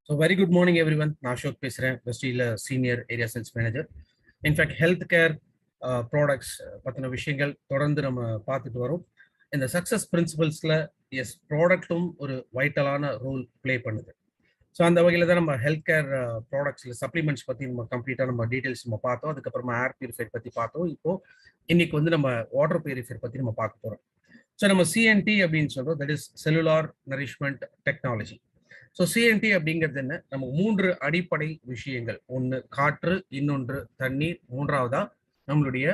So very good morning everyone. நான் அசோக் பேசுறேன். வெஸ்டில senior area sales manager. In fact health care products பத்தின விஷயங்கள் தொடர்ந்து நம்ம பார்த்துட்டு வரோம். இந்த சக்சஸ் பிரின்சிபல்ஸ்ல எஸ் ப்ராடக்ட்டும் ஒரு வைட்டலான ரோல் ப்ளே பண்ணுது. ஸோ அந்த வகையில் தான் நம்ம ஹெல்த் கேர் ப்ராடக்ட்ஸில் சப்ளிமெண்ட்ஸ் பற்றி நம்ம கம்ப்ளீட்டாக நம்ம டீட்டெயில்ஸ் நம்ம பார்த்தோம். அதுக்கப்புறமா ஏர் பியூரிஃபையர் பற்றி பார்த்தோம். இப்போ இன்னைக்கு வந்து நம்ம வாட்டர் பியூரிஃபையர் பற்றி நம்ம பார்க்க போகிறோம். ஸோ நம்ம சிஎன்டி அப்படின்னு சொல்றோம், that is cellular nourishment technology. So CNT அப்படிங்கிறது என்ன? நம்ம 3 அடிப்படை விஷயங்கள். ஒன்று காற்று, இன்னொன்று தண்ணீர், மூன்றாவதா நம்மளுடைய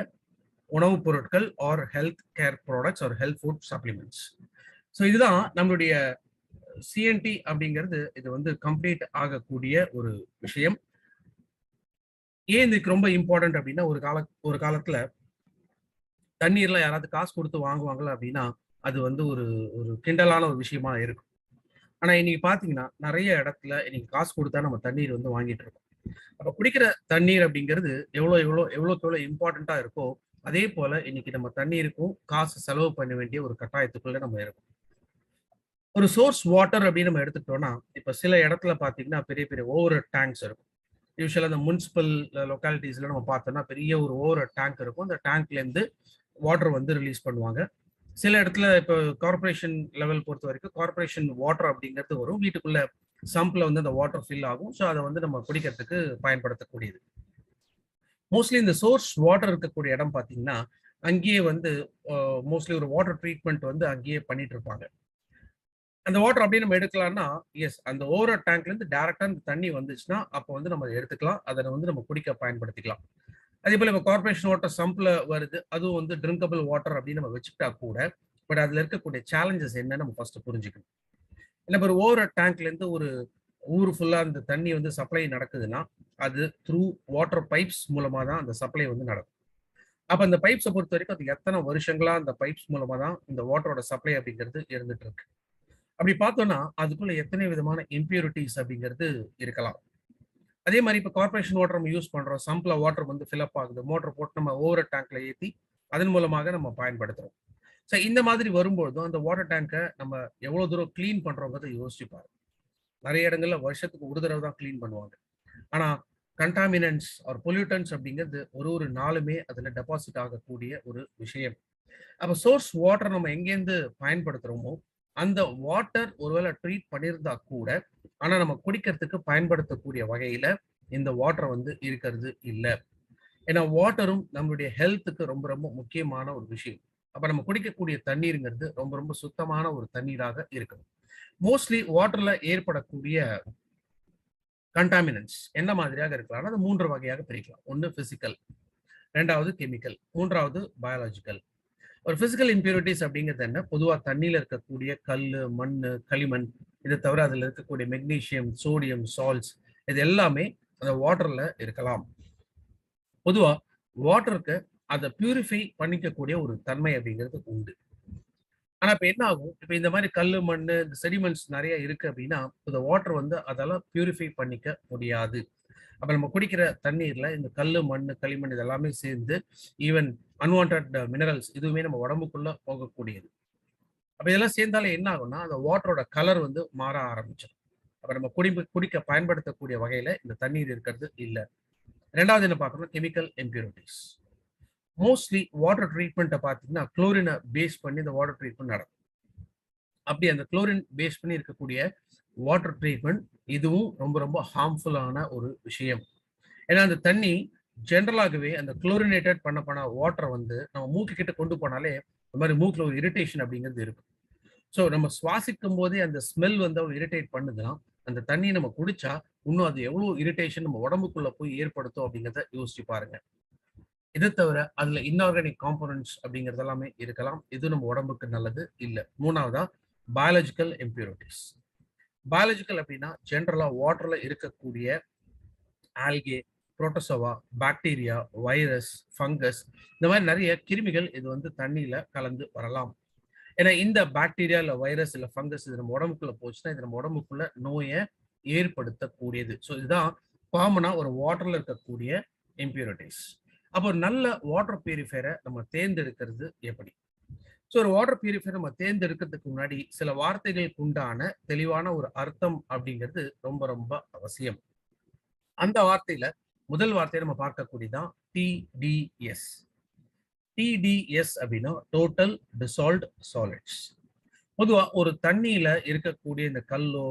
உணவுப் பொருட்கள் or health care products or health food supplements. So இதுதான் நம்மளுடைய சிஎன்டி அப்படிங்கிறது. இது வந்து கம்ப்ளீட் ஆகக்கூடிய ஒரு விஷயம். ஏன் இதுக்கு ரொம்ப இம்பார்ட்டன்ட் அப்படின்னா, ஒரு காலத்துல தண்ணீர்ல யாராவது காசு கொடுத்து வாங்குவாங்களா அப்படின்னா அது வந்து ஒரு ஒரு கிண்டலான ஒரு விஷயமா இருக்கும். ஆனா இன்னைக்கு பாத்தீங்கன்னா நிறைய இடத்துல இன்னைக்கு காசு கொடுத்தா நம்ம தண்ணீர் வந்து வாங்கிட்டு இருக்கோம். அப்ப குடிக்கிற தண்ணீர் அப்படிங்கிறது எவ்வளோக்கு இம்பார்ட்டண்டா இருக்கோ, அதே போல இன்னைக்கு நம்ம தண்ணீருக்கும் காசு செலவு பண்ண வேண்டிய ஒரு கட்டாயத்துக்குள்ள நம்ம இருக்கோம். ஒரு சோர்ஸ் வாட்டர் அப்படின்னு நம்ம எடுத்துக்கிட்டோம்னா, இப்ப சில இடத்துல பாத்தீங்கன்னா பெரிய பெரிய ஓவர் டேங்க்ஸ் இருக்கும். யூஸ்வலா இந்த முனிசிபல் லொக்காலிட்டிஸ்ல நம்ம பார்த்தோம்னா பெரிய ஒரு ஓவர் டேங்க் இருக்கும். அந்த டேங்க்ல இருந்து வாட்டர் வந்து ரிலீஸ் பண்ணுவாங்க. சில இடத்துல இப்போ கார்பரேஷன் லெவல் பொறுத்த வரைக்கும் கார்பரேஷன் வாட்டர் அப்படிங்கிறது வரும். வீட்டுக்குள்ள சம்ப்ல வந்து அந்த வாட்டர் ஃபில் ஆகும். ஸோ அதை வந்து நம்ம குடிக்கிறதுக்கு பயன்படுத்தக்கூடியது. மோஸ்ட்லி இந்த சோர்ஸ் வாட்டர் இருக்கக்கூடிய இடம் பார்த்தீங்கன்னா அங்கேயே வந்து மோஸ்ட்லி ஒரு வாட்டர் ட்ரீட்மெண்ட் வந்து அங்கேயே பண்ணிட்டு இருப்பாங்க. அந்த வாட்டர் அப்படியே நம்ம எடுக்கலாம்னா, எஸ் அந்த ஓவர் டேங்க்ல இருந்து டைரக்டா அந்த தண்ணி வந்துச்சுன்னா அப்போ வந்து நம்ம எடுத்துக்கலாம். அதை வந்து நம்ம குடிக்க பயன்படுத்திக்கலாம். அதே போல இப்போ கார்பரேஷன் வாட்டர் சம்ப்ல வருது, அதுவும் வந்து ட்ரிங்கபிள் வாட்டர் அப்படின்னு நம்ம வச்சுக்கிட்டா கூட, பட் அதுல இருக்கக்கூடிய சேலஞ்சஸ் என்னன்னு நம்ம ஃபர்ஸ்ட் புரிஞ்சுக்கணும். இல்லை ஒரு ஓவர் டேங்க்ல இருந்து ஒரு ஊர் ஃபுல்லா அந்த தண்ணி வந்து சப்ளை நடக்குதுன்னா அது த்ரூ வாட்டர் பைப்ஸ் மூலமா தான் அந்த சப்ளை வந்து நடக்கும். அப்ப அந்த பைப்ஸை பொறுத்த வரைக்கும் அது எத்தனை வருஷங்களா அந்த பைப்ஸ் மூலமா தான் இந்த வாட்டரோட சப்ளை அப்படிங்கிறது இருந்துட்டு இருக்கு. அப்படி பார்த்தோம்னா அதுக்குள்ள எத்தனை விதமான இம்பியூரிட்டிஸ் அப்படிங்கிறது இருக்கலாம். அதே மாதிரி இப்போ கார்பரேஷன் வாட்டர் நம்ம யூஸ் பண்றோம், சம்ப்ல வாட்டர் வந்து ஃபில்அப் ஆகுது, மோட்டர் போட்டு நம்ம ஓவர் டேங்க்ல ஏற்றி அதன் மூலமாக நம்ம பயன்படுத்துறோம். ஸோ இந்த மாதிரி வரும்பொழுதும் அந்த வாட்டர் டேங்கை நம்ம எவ்வளவு தூரம் கிளீன் பண்றோங்கிறத யோசிச்சு பாருங்க. நிறைய இடங்கள்ல வருஷத்துக்கு ஒரு தடவை தான் கிளீன் பண்ணுவாங்க. ஆனா கண்டாமினன்ஸ் ஆர் பொல்யூட்டன்ஸ் அப்படிங்கிறது ஒரு நாளுமே அதுல டெபாசிட் ஆகக்கூடிய ஒரு விஷயம். அப்ப சோர்ஸ் வாட்டர் நம்ம எங்கேருந்து பயன்படுத்துறோமோ அந்த வாட்டர் ஒருவேளை ட்ரீட் பண்ணியிருந்தா கூட, ஆனா நம்ம குடிக்கிறதுக்கு பயன்படுத்தக்கூடிய வகையில இந்த வாட்டர் வந்து இருக்கிறது இல்லை. ஏன்னா வாட்டரும் நம்மளுடைய ஹெல்த்துக்கு ரொம்ப ரொம்ப முக்கியமான ஒரு விஷயம். அப்ப நம்ம குடிக்கக்கூடிய தண்ணீருங்கிறது ரொம்ப ரொம்ப சுத்தமான ஒரு தண்ணீராக இருக்கணும். மோஸ்ட்லி வாட்டர்ல ஏற்படக்கூடிய கண்டாமினன்ஸ் என்ன மாதிரியாக இருக்கலாம்? அது 3 வகையாக பிரிக்கலாம். ஒன்று பிசிக்கல், ரெண்டாவது கெமிக்கல், மூன்றாவது பயாலஜிக்கல். ஒரு பிசிக்கல் இம்பியூரிட்டிஸ் அப்படிங்கிறது என்ன? பொதுவாக தண்ணியில் இருக்கக்கூடிய கல், மண், களிமண், இதை தவிர அதில் இருக்கக்கூடிய மெக்னீசியம், சோடியம், சால்ட்ஸ், இது எல்லாமே அந்த வாட்டர்ல இருக்கலாம். பொதுவாக வாட்டருக்கு அதை பியூரிஃபை பண்ணிக்கக்கூடிய ஒரு தன்மை அப்படிங்கிறது உண்டு. ஆனா இப்ப என்ன ஆகும்? இப்ப இந்த மாதிரி கல், மண், இந்த செடிமெண்ட்ஸ் நிறைய இருக்கு அப்படின்னா இந்த வாட்டர் வந்து அதெல்லாம் பியூரிஃபை பண்ணிக்க முடியாது. அப்ப நம்ம குடிக்கிற தண்ணீர்ல இந்த கல், மண், களிமண் இதெல்லாமே சேர்ந்து ஈவன் அன்வான்ட் மினரல்ஸ் இதுவுமே நம்ம உடம்புக்குள்ள போகக்கூடியது. அப்ப இதெல்லாம் சேர்ந்தாலே என்ன ஆகும்னா அந்த வாட்டரோட கலர் வந்து மாற ஆரம்பிச்சிடும். அப்ப நம்ம குடிக்க பயன்படுத்தக்கூடிய வகையில இந்த தண்ணீர் இருக்கிறது இல்லை. ரெண்டாவது என்ன பார்க்கணும்? Chemical impurities. மோஸ்ட்லி வாட்டர் ட்ரீட்மெண்ட்டை பார்த்தீங்கன்னா குளோரினை பேஸ் பண்ணி இந்த வாட்டர் ட்ரீட்மெண்ட் நடக்கும். அப்படி அந்த குளோரின் பேஸ் பண்ணி இருக்கக்கூடிய வாட்டர் ட்ரீட்மெண்ட் இதுவும் ரொம்ப ரொம்ப ஹார்ம்ஃபுல்லான ஒரு விஷயம். ஏன்னா அந்த தண்ணி ஜென்ரலாகவே அந்த குளோரினேட்டட் பண்ண வாட்டரை வந்து நம்ம மூக்கு கிட்ட கொண்டு போனாலே இந்த மாதிரி மூக்கில் ஒரு இரிட்டேஷன் அப்படிங்கிறது இருக்கும். ஸோ நம்ம சுவாசிக்கும் போதே அந்த ஸ்மெல் வந்து அவர் இரிட்டேட் பண்ணுதுன்னா அந்த தண்ணியை நம்ம குடிச்சா இன்னும் அது எவ்வளோ இரிட்டேஷன் நம்ம உடம்புக்குள்ள போய் ஏற்படுத்தும் அப்படிங்கிறத யோசிச்சு பாருங்க. இதை தவிர அதுல இன்ஆர்கானிக் காம்போனன்ட்ஸ் அப்படிங்கிறது எல்லாமே இருக்கலாம். இது நம்ம உடம்புக்கு நல்லது இல்லை. மூணாவதா பயாலஜிக்கல் இம்பியூரிட்டிஸ். பயாலஜிக்கல் அப்படின்னா ஜென்ரலா வாட்டர்ல இருக்கக்கூடிய algae, protozoa, bacteria, virus, fungus, இந்த மாதிரி நிறைய கிருமிகள் இது வந்து தண்ணியில கலந்து வரலாம். ஏன்னா இந்த பாக்டீரியா இல்ல வைரஸ் இல்ல ஃபங்கஸ் இது நம்ம உடம்புக்குள்ள போச்சுன்னா இது நம்ம உடம்புக்குள்ள நோயை ஏற்படுத்தக்கூடியது. ஸோ இதுதான் காமனா ஒரு வாட்டர்ல இருக்கக்கூடிய இம்பியூரிட்டிஸ். அப்போ ஒரு நல்ல வாட்டர் பியூரிஃபையரை நம்ம தேர்ந்தெடுக்கிறது எப்படி? ஸோ ஒரு வாட்டர் பியூரிஃபையர் நம்ம தேர்ந்தெடுக்கிறதுக்கு முன்னாடி சில வார்த்தைகளுக்கு உண்டான தெளிவான ஒரு அர்த்தம் அப்படிங்கிறது ரொம்ப ரொம்ப அவசியம். அந்த வார்த்தையில முதல் வார்த்தையை நம்ம பார்க்கக்கூடியதான் டிடிஎஸ். டிடிஎஸ் அப்படின்னா டோட்டல் டிசால்வ்ட் சாலிட்ஸ். பொதுவா ஒரு தண்ணியில இருக்கக்கூடிய இந்த கல்லோ,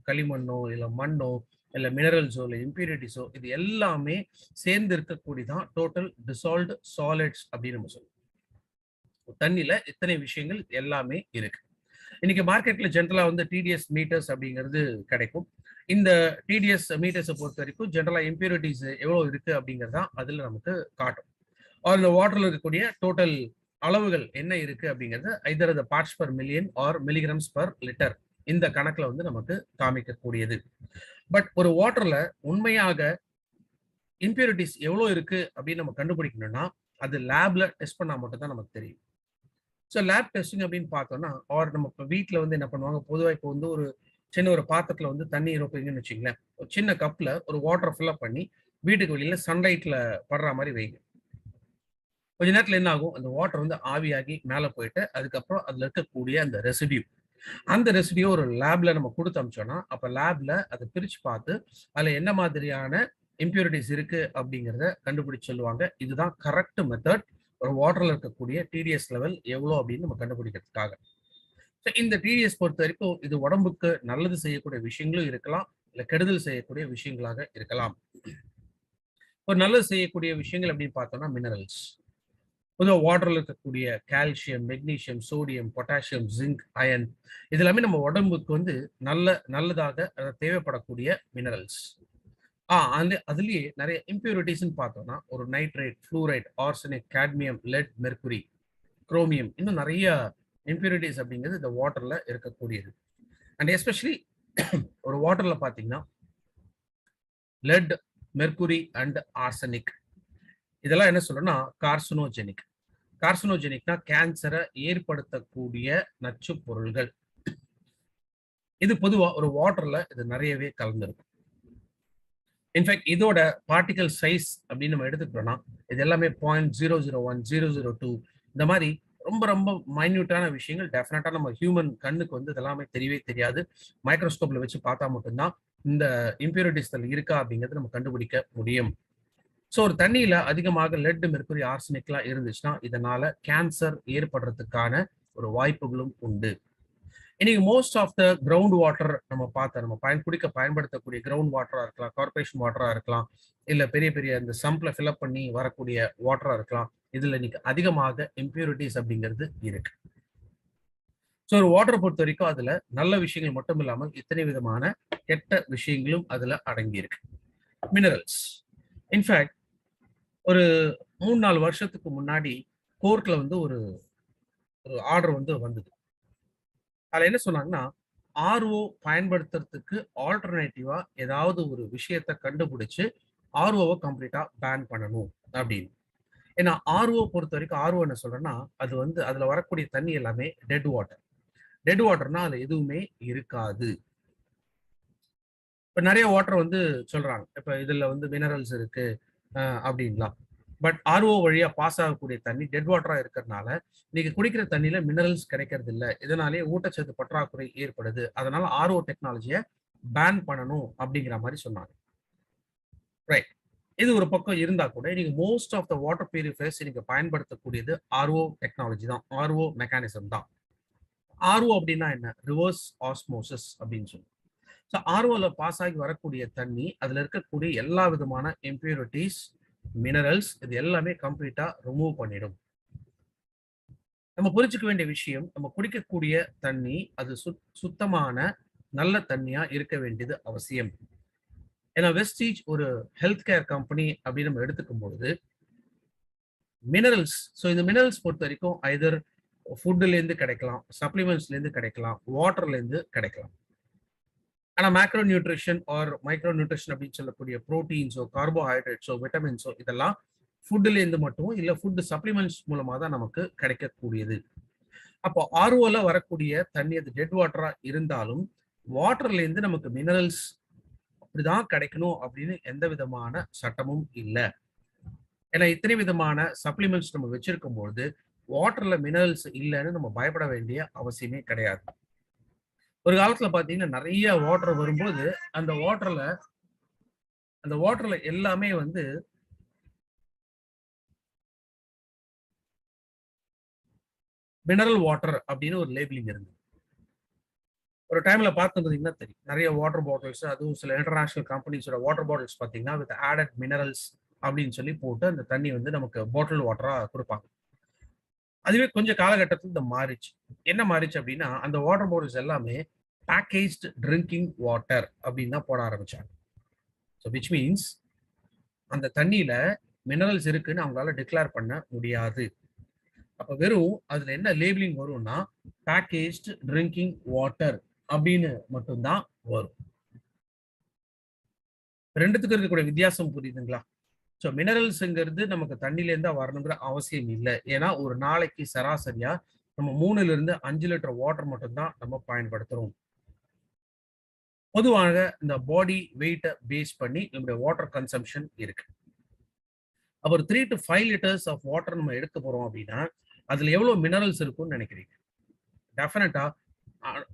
களிமண்ணோ, இல்ல மண்ணோ, இல்ல மினரல்ஸோ, இல்ல இம்பியூரிட்டிஸோ, இது எல்லாமே சேர்ந்து இருக்கக்கூடியதான் டோட்டல் டிசால்வ்ட் சாலிட்ஸ் அப்படின்னு நம்ம சொல்லுவோம். தண்ணியில இத்தனை விஷயங்கள் எல்லாமே இருக்கு. இன்னைக்கு மார்க்கெட்ல ஜென்ரலா வந்து டிடிஎஸ் மீட்டர்ஸ் அப்படிங்கிறது கிடைக்கும். இந்த டிடிஎஸ் மீட்டர்ஸை பொறுத்த வரைக்கும் ஜென்ரலா இம்பியூரிட்டிஸ் எவ்வளவு இருக்கு அப்படிங்கிறதா அதுல நமக்கு காட்டும். அந்த வாட்டர்ல இருக்கக்கூடிய டோட்டல் அளவுகள் என்ன இருக்கு அப்படிங்கிறது either the parts per million or milligrams per litre இந்த கணக்குல வந்து நமக்கு காமிக்கக்கூடியது. பட் ஒரு வாட்டர்ல உண்மையாக இம்பியூரிட்டிஸ் எவ்வளவு இருக்கு அப்படின்னு நம்ம கண்டுபிடிக்கணும்னா அது லேப்ல டெஸ்ட் பண்ணா மட்டும் தான் நமக்கு தெரியும். ஸோ லேப் டெஸ்டிங் அப்படின்னு பார்த்தோம்னா ஆர் நம்ம இப்போ வீட்டில் வந்து என்ன பண்ணுவாங்க, பொதுவாக இப்போ வந்து ஒரு சின்ன ஒரு பாத்திரத்தில் வந்து தண்ணி இருப்பீங்கன்னு வச்சுங்களேன், ஒரு சின்ன கப்பில் ஒரு வாட்டர் ஃபில்லப் பண்ணி வீட்டுக்கு வெளியில சன்லைட்ல படுற மாதிரி வைங்க. கொஞ்ச நேரத்தில் என்ன ஆகும், அந்த வாட்டர் வந்து ஆவியாகி மேலே போயிட்டு அதுக்கப்புறம் அதில் இருக்கக்கூடிய அந்த ரெசிடியூ ஒரு லேப்ல நம்ம கொடுத்து அமிச்சோம்னா அப்போ லேப்ல அதை பிரித்து பார்த்து அதில் என்ன மாதிரியான இம்பியூரிட்டிஸ் இருக்கு அப்படிங்கிறத கண்டுபிடிச்சு சொல்லுவாங்க. இதுதான் கரெக்ட் மெத்தட் ஒரு வாட்டர்ல இருக்கக்கூடிய டிடிஎஸ் லெவல் எவ்வளோ அப்படின்னு நம்ம கண்டுபிடிக்கிறதுக்காக. இந்த டிடிஎஸ் பொறுத்த வரைக்கும் இது உடம்புக்கு நல்லது செய்யக்கூடிய விஷயங்களும் இருக்கலாம், இல்ல கெடுதல் செய்யக்கூடிய விஷயங்களாக இருக்கலாம். ஒரு நல்லது செய்யக்கூடிய விஷயங்கள் அப்படின்னு பார்த்தோம்னா மினரல்ஸ். பொதுவாக வாட்டர்ல இருக்கக்கூடிய calcium, magnesium, sodium, potassium, zinc, iron இது எல்லாமே நம்ம உடம்புக்கு வந்து நல்லதாக தேவைப்படக்கூடிய மினரல்ஸ். அதுலயே நிறைய இம்பியூரிட்டிஸ் பார்த்தோம்னா ஒரு nitrate, fluoride, arsenic, cadmium, let, mercury, chromium, இன்னும் நிறைய இம்பியூரிட்டிஸ் அப்படிங்கிறது இந்த வாட்டர்ல இருக்கக்கூடியது. அண்ட் எஸ்பெஷலி ஒரு வாட்டர்ல பாத்தீங்கன்னா லெட், மெர்குரி அண்ட் ஆர்சனிக் இதெல்லாம் என்ன சொல்லணும்னா கார்சினோஜெனிக். கார்சினோஜெனிக்னா கேன்சரை ஏற்படுத்தக்கூடிய நச்சு பொருள்கள். இது பொதுவா ஒரு வாட்டர்ல இது நிறையவே கலந்துருக்கும். இன்ஃபேக்ட் இதோட பார்ட்டிகல் சைஸ் அப்படின்னு நம்ம எடுத்துக்கிட்டோம்னா இது எல்லாமே 0.001, 002 இந்த மாதிரி ரொம்ப ரொம்ப மைன்யூட்டான விஷயங்கள். டெஃபினட்டா நம்ம ஹியூமன் கண்ணுக்கு வந்து இதெல்லாமே தெரியவே தெரியாது. மைக்ரோஸ்கோப்ல வச்சு பார்த்தா மட்டும்தான் இந்த இம்பியூரிட்டிஸ் இருக்கா அப்படிங்கிறது நம்ம கண்டுபிடிக்க முடியும். ஸோ ஒரு தண்ணியில அதிகமாக லெட், மெர்குரி, ஆர்சனிக்லாம் இருந்துச்சுன்னா இதனால கேன்சர் ஏற்படுறதுக்கான ஒரு வாய்ப்புகளும் உண்டு. இன்னைக்கு most of the ground water நம்ம பயன்படுத்தக்கூடிய கிரவுண்ட் வாட்டரா இருக்கலாம், கார்பரேஷன் வாட்டரா இருக்கலாம், இல்ல பெரிய பெரிய இந்த சம்ப்ல ஃபில்அப் பண்ணி வரக்கூடிய வாட்டரா இருக்கலாம். இதுல இன்னைக்கு அதிகமாக இம்பியூரிட்டிஸ் அப்படிங்கிறது இருக்கு. ஸோ ஒரு வாட்டரை பொறுத்த வரைக்கும் அதுல நல்ல விஷயங்கள் மட்டும் இல்லாமல் இத்தனை விதமான கெட்ட விஷயங்களும் அதுல அடங்கி இருக்கு. மினரல்ஸ் இன்ஃபேக்ட் ஒரு 3-4 வருஷத்துக்கு முன்னாடி கோர்ட்ல வந்து ஒரு ஆர்டர் வந்து வந்தது. அதுல என்ன சொன்னாங்கன்னா ஆர்ஓ பயன்படுத்துறதுக்கு ஆல்டர்னேட்டிவா ஏதாவது ஒரு விஷயத்த கண்டுபிடிச்சு ஆர்ஓவை கம்ப்ளீட்டா பேன் பண்ணணும் அப்படின்னு. ஏன்னா ஆர்ஓ பொறுத்த வரைக்கும் ஆர்ஓ என்ன சொல்றேன்னா அது வந்து அதுல வரக்கூடிய தண்ணி எல்லாமே டெட் வாட்டர். டெட் வாட்டர்னா அதுல எதுவுமே இருக்காது. இப்ப நிறைய வாட்டர் வந்து சொல்றாங்க இப்ப இதுல வந்து மினரல்ஸ் இருக்கு அப்படின்லாம். பட் ஆர்ஓ வழியா பாஸ் ஆகக்கூடிய தண்ணி டெட் வாட்டரா இருக்கிறதுனால நீங்க குடிக்கிற தண்ணியில மினரல்ஸ் கிடைக்கிறது இல்லை. இதனாலேயே ஊட்டச்சத்து பற்றாக்குறை ஏற்படுது. அதனால ஆர்ஓ டெக்னாலஜியை பேன் பண்ணணும் அப்படிங்கிற மாதிரி சொன்னாங்க. ரைட். இது ஒரு பக்கம் இருந்தா கூட நீங்க most of the water purifiers நீங்க பயன்படுத்தக்கூடியது ஆர்ஓ டெக்னாலஜி தான், ஆர்ஓ மெக்கானிசம் தான். ஆர்ஓ அப்படின்னா என்ன, ரிவர்ஸ் ஆஸ்மோசிஸ் அப்படின்னு சொல்லுவோம். ஸோ ஆர்ஓல பாஸ் ஆகி வரக்கூடிய தண்ணி அதுல இருக்கக்கூடிய எல்லா விதமான இம்பியூரிட்டிஸ், மினரல்ஸ் இது எல்லாமே கம்ப்ளீட்டா ரிமூவ் பண்ணிடும். நம்ம புரிஞ்சுக்க வேண்டிய விஷயம், நம்ம குடிக்கக்கூடிய தண்ணி அது சுத்தமான நல்ல தண்ணியா இருக்க வேண்டியது அவசியம். ஏன்னா வெஸ்டீஜ் ஒரு ஹெல்த் கேர் கம்பெனி அப்படின்னு நம்ம எடுத்துக்கும் பொழுது மினரல்ஸ், ஸோ இந்த மினரல்ஸ் பொறுத்த வரைக்கும் ஐதர் ஃபுட்ல இருந்து கிடைக்கலாம், சப்ளிமெண்ட்ஸ்ல இருந்து கிடைக்கலாம், வாட்டர்ல இருந்து கிடைக்கலாம். ஆனா macro nutrition or micro nutrition அப்படின்னு சொல்லக்கூடிய புரோட்டீன்ஸோ, கார்போஹைட்ரேட்ஸோ, விட்டமின்ஸோ இதெல்லாம் ஃபுட்ல இருந்து மட்டும் இல்ல ஃபுட் சப்ளிமெண்ட்ஸ் மூலமா தான் நமக்கு கிடைக்கக்கூடியது. அப்போ ஆர்ஓல வரக்கூடிய தண்ணி அது டெட் வாட்டரா இருந்தாலும் வாட்டர்ல இருந்து நமக்கு மினரல்ஸ் அப்படிதான் கிடைக்கணும் அப்படின்னு எந்த விதமான சட்டமும் இல்லை. ஏன்னா இத்தனை விதமான சப்ளிமெண்ட்ஸ் நம்ம வச்சிருக்கும் பொழுது வாட்டர்ல மினரல்ஸ் இல்லைன்னு நம்ம பயப்பட வேண்டிய அவசியமே கிடையாது. ஒரு காலத்துல பாத்தீங்கன்னா நிறைய வாட்டர் வரும்போது அந்த வாட்டர்ல எல்லாமே வந்து மினரல் வாட்டர் அப்படின்னு ஒரு லேபிளிங் இருந்தது. ஒரு டைம்ல பார்த்துருந்தீங்கன்னா தெரியும், நிறைய வாட்டர் பாட்டில்ஸ், அதுவும் சில இன்டர்நேஷனல் கம்பெனிஸோட வாட்டர் பாட்டில்ஸ் பார்த்தீங்கன்னா வித் ஆடட் மினரல்ஸ் அப்படின்னு சொல்லி போட்டு அந்த தண்ணி வந்து நமக்கு பாட்டில் வாட்டரா கொடுப்பாங்க. அதுவே கொஞ்சம் காலகட்டத்தில் இந்த மாறிச்சு. என்ன மாறிச்சு அப்படின்னா, அந்த வாட்டர் பாட்டில்ஸ் எல்லாமே பேக்கேஜ்டு ட்ரிங்கிங் வாட்டர் அப்படின்னு தான் போட ஆரம்பிச்சாங்க. ஸோ விச் மீன்ஸ் அந்த தண்ணியில மினரல்ஸ் இருக்குன்னு அவங்களால டிக்ளேர் பண்ண முடியாது. அப்ப வெறும் அதுல என்ன லேபிளிங் வரும்னா பேக்கேஜ்டு ட்ரிங்கிங் வாட்டர் அப்படின்னு மட்டும்தான் வரும். ரெண்டுத்துக்கும் இருக்கக்கூடிய வித்தியாசம் புரியுதுங்களா? ஸோ மினரல்ஸ்ங்கிறது நமக்கு தண்ணில இருந்தா வரணுங்கிற அவசியம் இல்லை. ஏன்னா ஒரு நாளைக்கு சராசரியா நம்ம 3ல இருந்து 5 லிட்டர் வாட்டர் மட்டும்தான் நம்ம பயன்படுத்துறோம். பொதுவாக இந்த பாடி வெயிட்டை பேஸ் பண்ணி நம்முடைய வாட்டர் கன்சம்ஷன் இருக்கு. அப்ப ஒரு 3 to 5 லிட்டர்ஸ் ஆஃப் வாட்டர் நம்ம எடுக்க போறோம் அப்படின்னா அதுல எவ்வளவு மினரல்ஸ் இருக்கும்னு நினைக்கிறீங்க? டெஃபினட்டா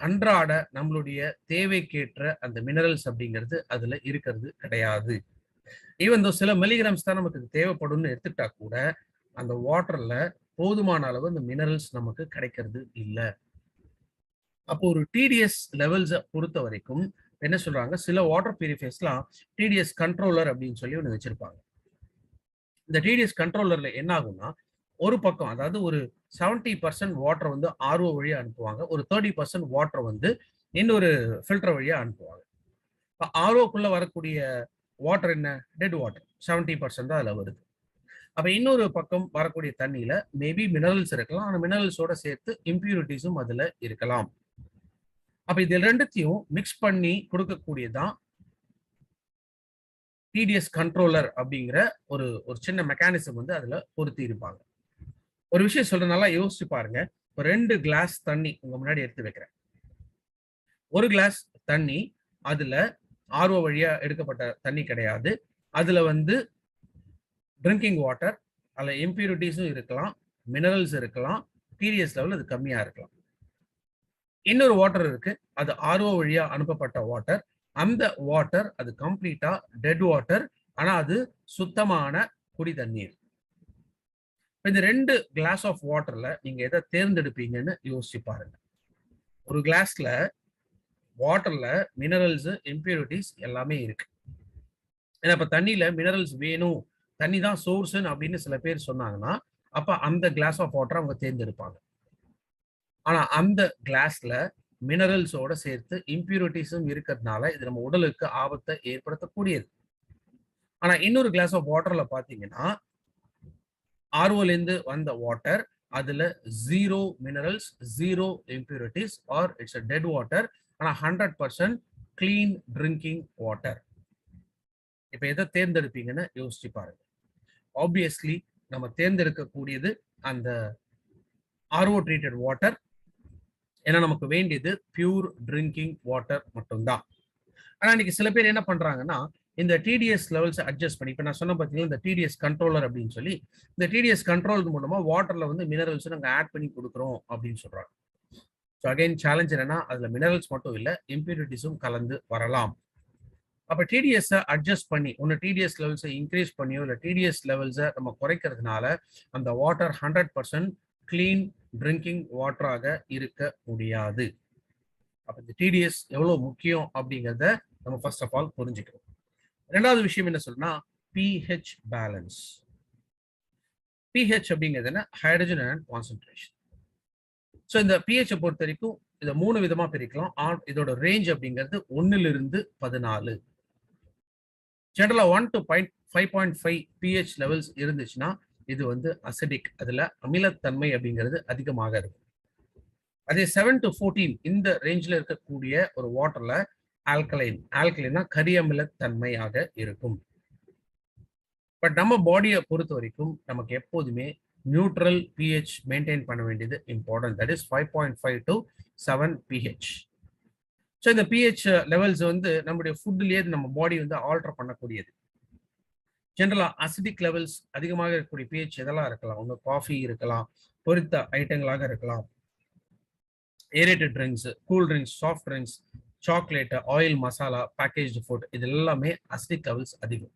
அன்றாட நம்மளுடைய தேவைக்கேற்ற அந்த மினரல்ஸ் அப்படிங்கிறது அதுல இருக்கிறது கிடையாது. ஈவன் தோ சில மில்லிகிராம்ஸ் தான் நமக்கு தேவைப்படும்னு எடுத்துக்கிட்டா கூட அந்த வாட்டர்ல போதுமான அளவு அந்த மினரல்ஸ் நமக்கு கிடைக்கிறது இல்லை. அப்போ ஒரு டிடிஎஸ் லெவல்ஸை பொறுத்த வரைக்கும் என்ன சொல்றாங்க, சில வாட்டர் பியூரிஃபையர்ஸ்லாம் டிடிஎஸ் கண்ட்ரோலர் அப்படின்னு சொல்லி ஒன்று வச்சிருப்பாங்க. இந்த டிடிஎஸ் கண்ட்ரோலர்ல என்ன ஆகும்னா, ஒரு பக்கம் அதாவது ஒரு 70% வாட்டர் வந்து ஆர்ஓ வழியா அனுப்புவாங்க, ஒரு 30% வாட்டர் வந்து இன்னொரு ஃபில்டர் வழியா அனுப்புவாங்க. இப்போ ஆர்ஓக்குள்ள வரக்கூடிய வாட்டர் என்ன, டெட் வாட்டர் 70% தான் அதுல வருது. அப்ப இன்னொரு பக்கம் வரக்கூடிய தண்ணியில மேபி மினரல்ஸ் இருக்கலாம், ஆனா மினரல்ஸோட சேர்த்து இம்பியூரிட்டிஸும் அதுல இருக்கலாம். அப்ப இது ரெண்டுத்தையும் மிக்ஸ் பண்ணி கொடுக்கக்கூடியதான் டிடிஎஸ் கண்ட்ரோலர் அப்படிங்கிற ஒரு ஒரு சின்ன மெக்கானிசம் வந்து அதுல பொருத்தி இருப்பாங்க. ஒரு விஷயம் சொல்றேன், நல்லா யோசிச்சு பாருங்க. ஒரு 2 கிளாஸ் தண்ணி உங்க முன்னாடி எடுத்து வைக்கிறேன். ஒரு கிளாஸ் தண்ணி அதுல ஆர்ஓ வழியா எடுக்கப்பட்ட தண்ணி கிடையாது. அதுல வந்து ட்ரிங்கிங் வாட்டர், அதுல இம்பியூரிட்டிஸும் இருக்கலாம், மினரல்ஸ் இருக்கலாம், டிடிஎஸ் லெவல் அது கம்மியா இருக்கலாம். இன்னொரு வாட்டர் இருக்கு, அது ஆர்ஓ வழியா அனுப்பப்பட்ட வாட்டர். அந்த வாட்டர் அது கம்ப்ளீட்டா டெட் வாட்டர், ஆனா அது சுத்தமான குடி தண்ணீர். இந்த 2 கிளாஸ் ஆஃப் வாட்டர்ல நீங்க எதை தேர்ந்தெடுப்பீங்கன்னு யோசிச்சு பாருங்க. ஒரு கிளாஸ்ல வாட்டர்ல மினரல்ஸ், இம்பியூரிட்டிஸ் எல்லாமே இருக்கு. ஏன்னா இப்ப தண்ணியில மினரல்ஸ் வேணும், தண்ணி தான் சோர்ஸ்ன்னு அப்படின்னு சில பேர் சொன்னாங்கன்னா, அப்ப அந்த கிளாஸ் ஆஃப் வாட்டர் அவங்க தேர்ந்தெடுப்பாங்க. ஆனா அந்த கிளாஸ்ல மினரல்ஸோட சேர்த்து இம்பியூரிட்டிஸும் இருக்கிறதுனால இது நம்ம உடலுக்கு ஆபத்தை ஏற்படுத்தக்கூடியது. ஆனா இன்னொரு கிளாஸ் ஆஃப் வாட்டர்ல பாத்தீங்கன்னா ஆர்ஓல இருந்து வந்த வாட்டர், அதுல 0 minerals, 0 impurities or it's dead water, ஆனா 100% கிளீன் ட்ரிங்கிங் வாட்டர். இப்ப எதை தேர்ந்தெடுப்பீங்கன்னு யோசிச்சு பாருங்க. ஆப்வியஸ்லி நம்ம தேர்ந்தெடுக்கக்கூடியது அந்த ஆர்ஓ ட்ரீட்டட் வாட்டர். ஏன்னா நமக்கு வேண்டியது பியூர் ட்ரிங்கிங் வாட்டர் மட்டும்தான். ஆனா இன்னைக்கு சில பேர் என்ன பண்றாங்கன்னா, இந்த டிடிஎஸ் லெவல்ஸ் அட்ஜஸ்ட் பண்ணி, இப்ப நான் சொன்ன பார்த்தீங்கன்னா இந்த டிடிஎஸ் கண்ட்ரோலர் அப்படின்னு சொல்லி, இந்த டிடிஎஸ் கண்ட்ரோல் மூலமா வாட்டர்ல வந்து மினரல்ஸ் நாங்க ஆட் பண்ணி கொடுக்குறோம் அப்படின்னு சொல்றாங்க. ஸோ அகைன் சேலஞ்ச் என்னன்னா, அதுல மினரல்ஸ் மட்டும் இல்ல, இம்பியூரிட்டிஸும் கலந்து வரலாம். அப்ப டிடிஎஸ் அட்ஜஸ்ட் பண்ணி ஒன்னு டிடிஎஸ் லெவல்ஸை இன்க்ரீஸ் பண்ணியோ இல்ல டிடிஎஸ் லெவல்ஸை நம்ம குறைக்கிறதுனால அந்த வாட்டர் 100% கிளீன் ட்ரிங்கிங் வாட்டராக இருக்க முடியாது. அப்ப இந்த டிடிஎஸ் எவ்வளவு முக்கியம் அப்படிங்கிறத நம்ம ஃபர்ஸ்ட் ஆஃப் ஆல் புரிஞ்சுக்கிறோம். ரெண்டாவது விஷயம் என்ன சொல்றேன்னா, பிஹெச் பேலன்ஸ். பிஹெச் அப்படிங்கிறது என்ன, ஹைட்ரஜன் அயன் கான்சென்ட்ரேஷன். ஸோ இந்த பிஹெச் பொறுத்த வரைக்கும் இதை 3 விதமா பிரிக்கலாம். இதோட ரேஞ்ச் அப்படிங்கிறது 1ல இருந்து 14. ஜெனரலா 1 to 5.5 பிஹெச் லெவல்ஸ் இருந்துச்சுன்னா இது வந்து அசிடிக், அதுல அமிலத்தன்மை அப்படிங்கிறது அதிகமாக இருக்கும். அதே 7 to 14 இந்த ரேஞ்சில் இருக்கக்கூடிய ஒரு வாட்டர்ல ஆல்கலைனா கரியமிலத்தன்மையாக இருக்கும். பட் நம்ம பாடியை பொறுத்த வரைக்கும் நமக்கு எப்போதுமே நியூட்ரல் பிஹெச் மெயின்டைன் பண்ண வேண்டியது important. That is 5.5 to 7 pH. So இந்த பிஹெச் லெவல்ஸ் வந்து நம்முடைய ஃபுட்லயே நம்ம பாடி வந்து ஆல்டர் பண்ணக்கூடியது. ஜெனரலா அசிடிக் லெவல்ஸ் அதிகமாக இருக்கக்கூடிய பிஹெச் எதெல்லாம் இருக்கலாம், ஒன்று காஃபி இருக்கலாம், பொரித்த ஐட்டங்களாக இருக்கலாம், aerated drinks, cool drinks, soft drinks, chocolate, oil, masala, packaged food, இது எல்லாமே அசிடிக் லெவல்ஸ் அதிகம்.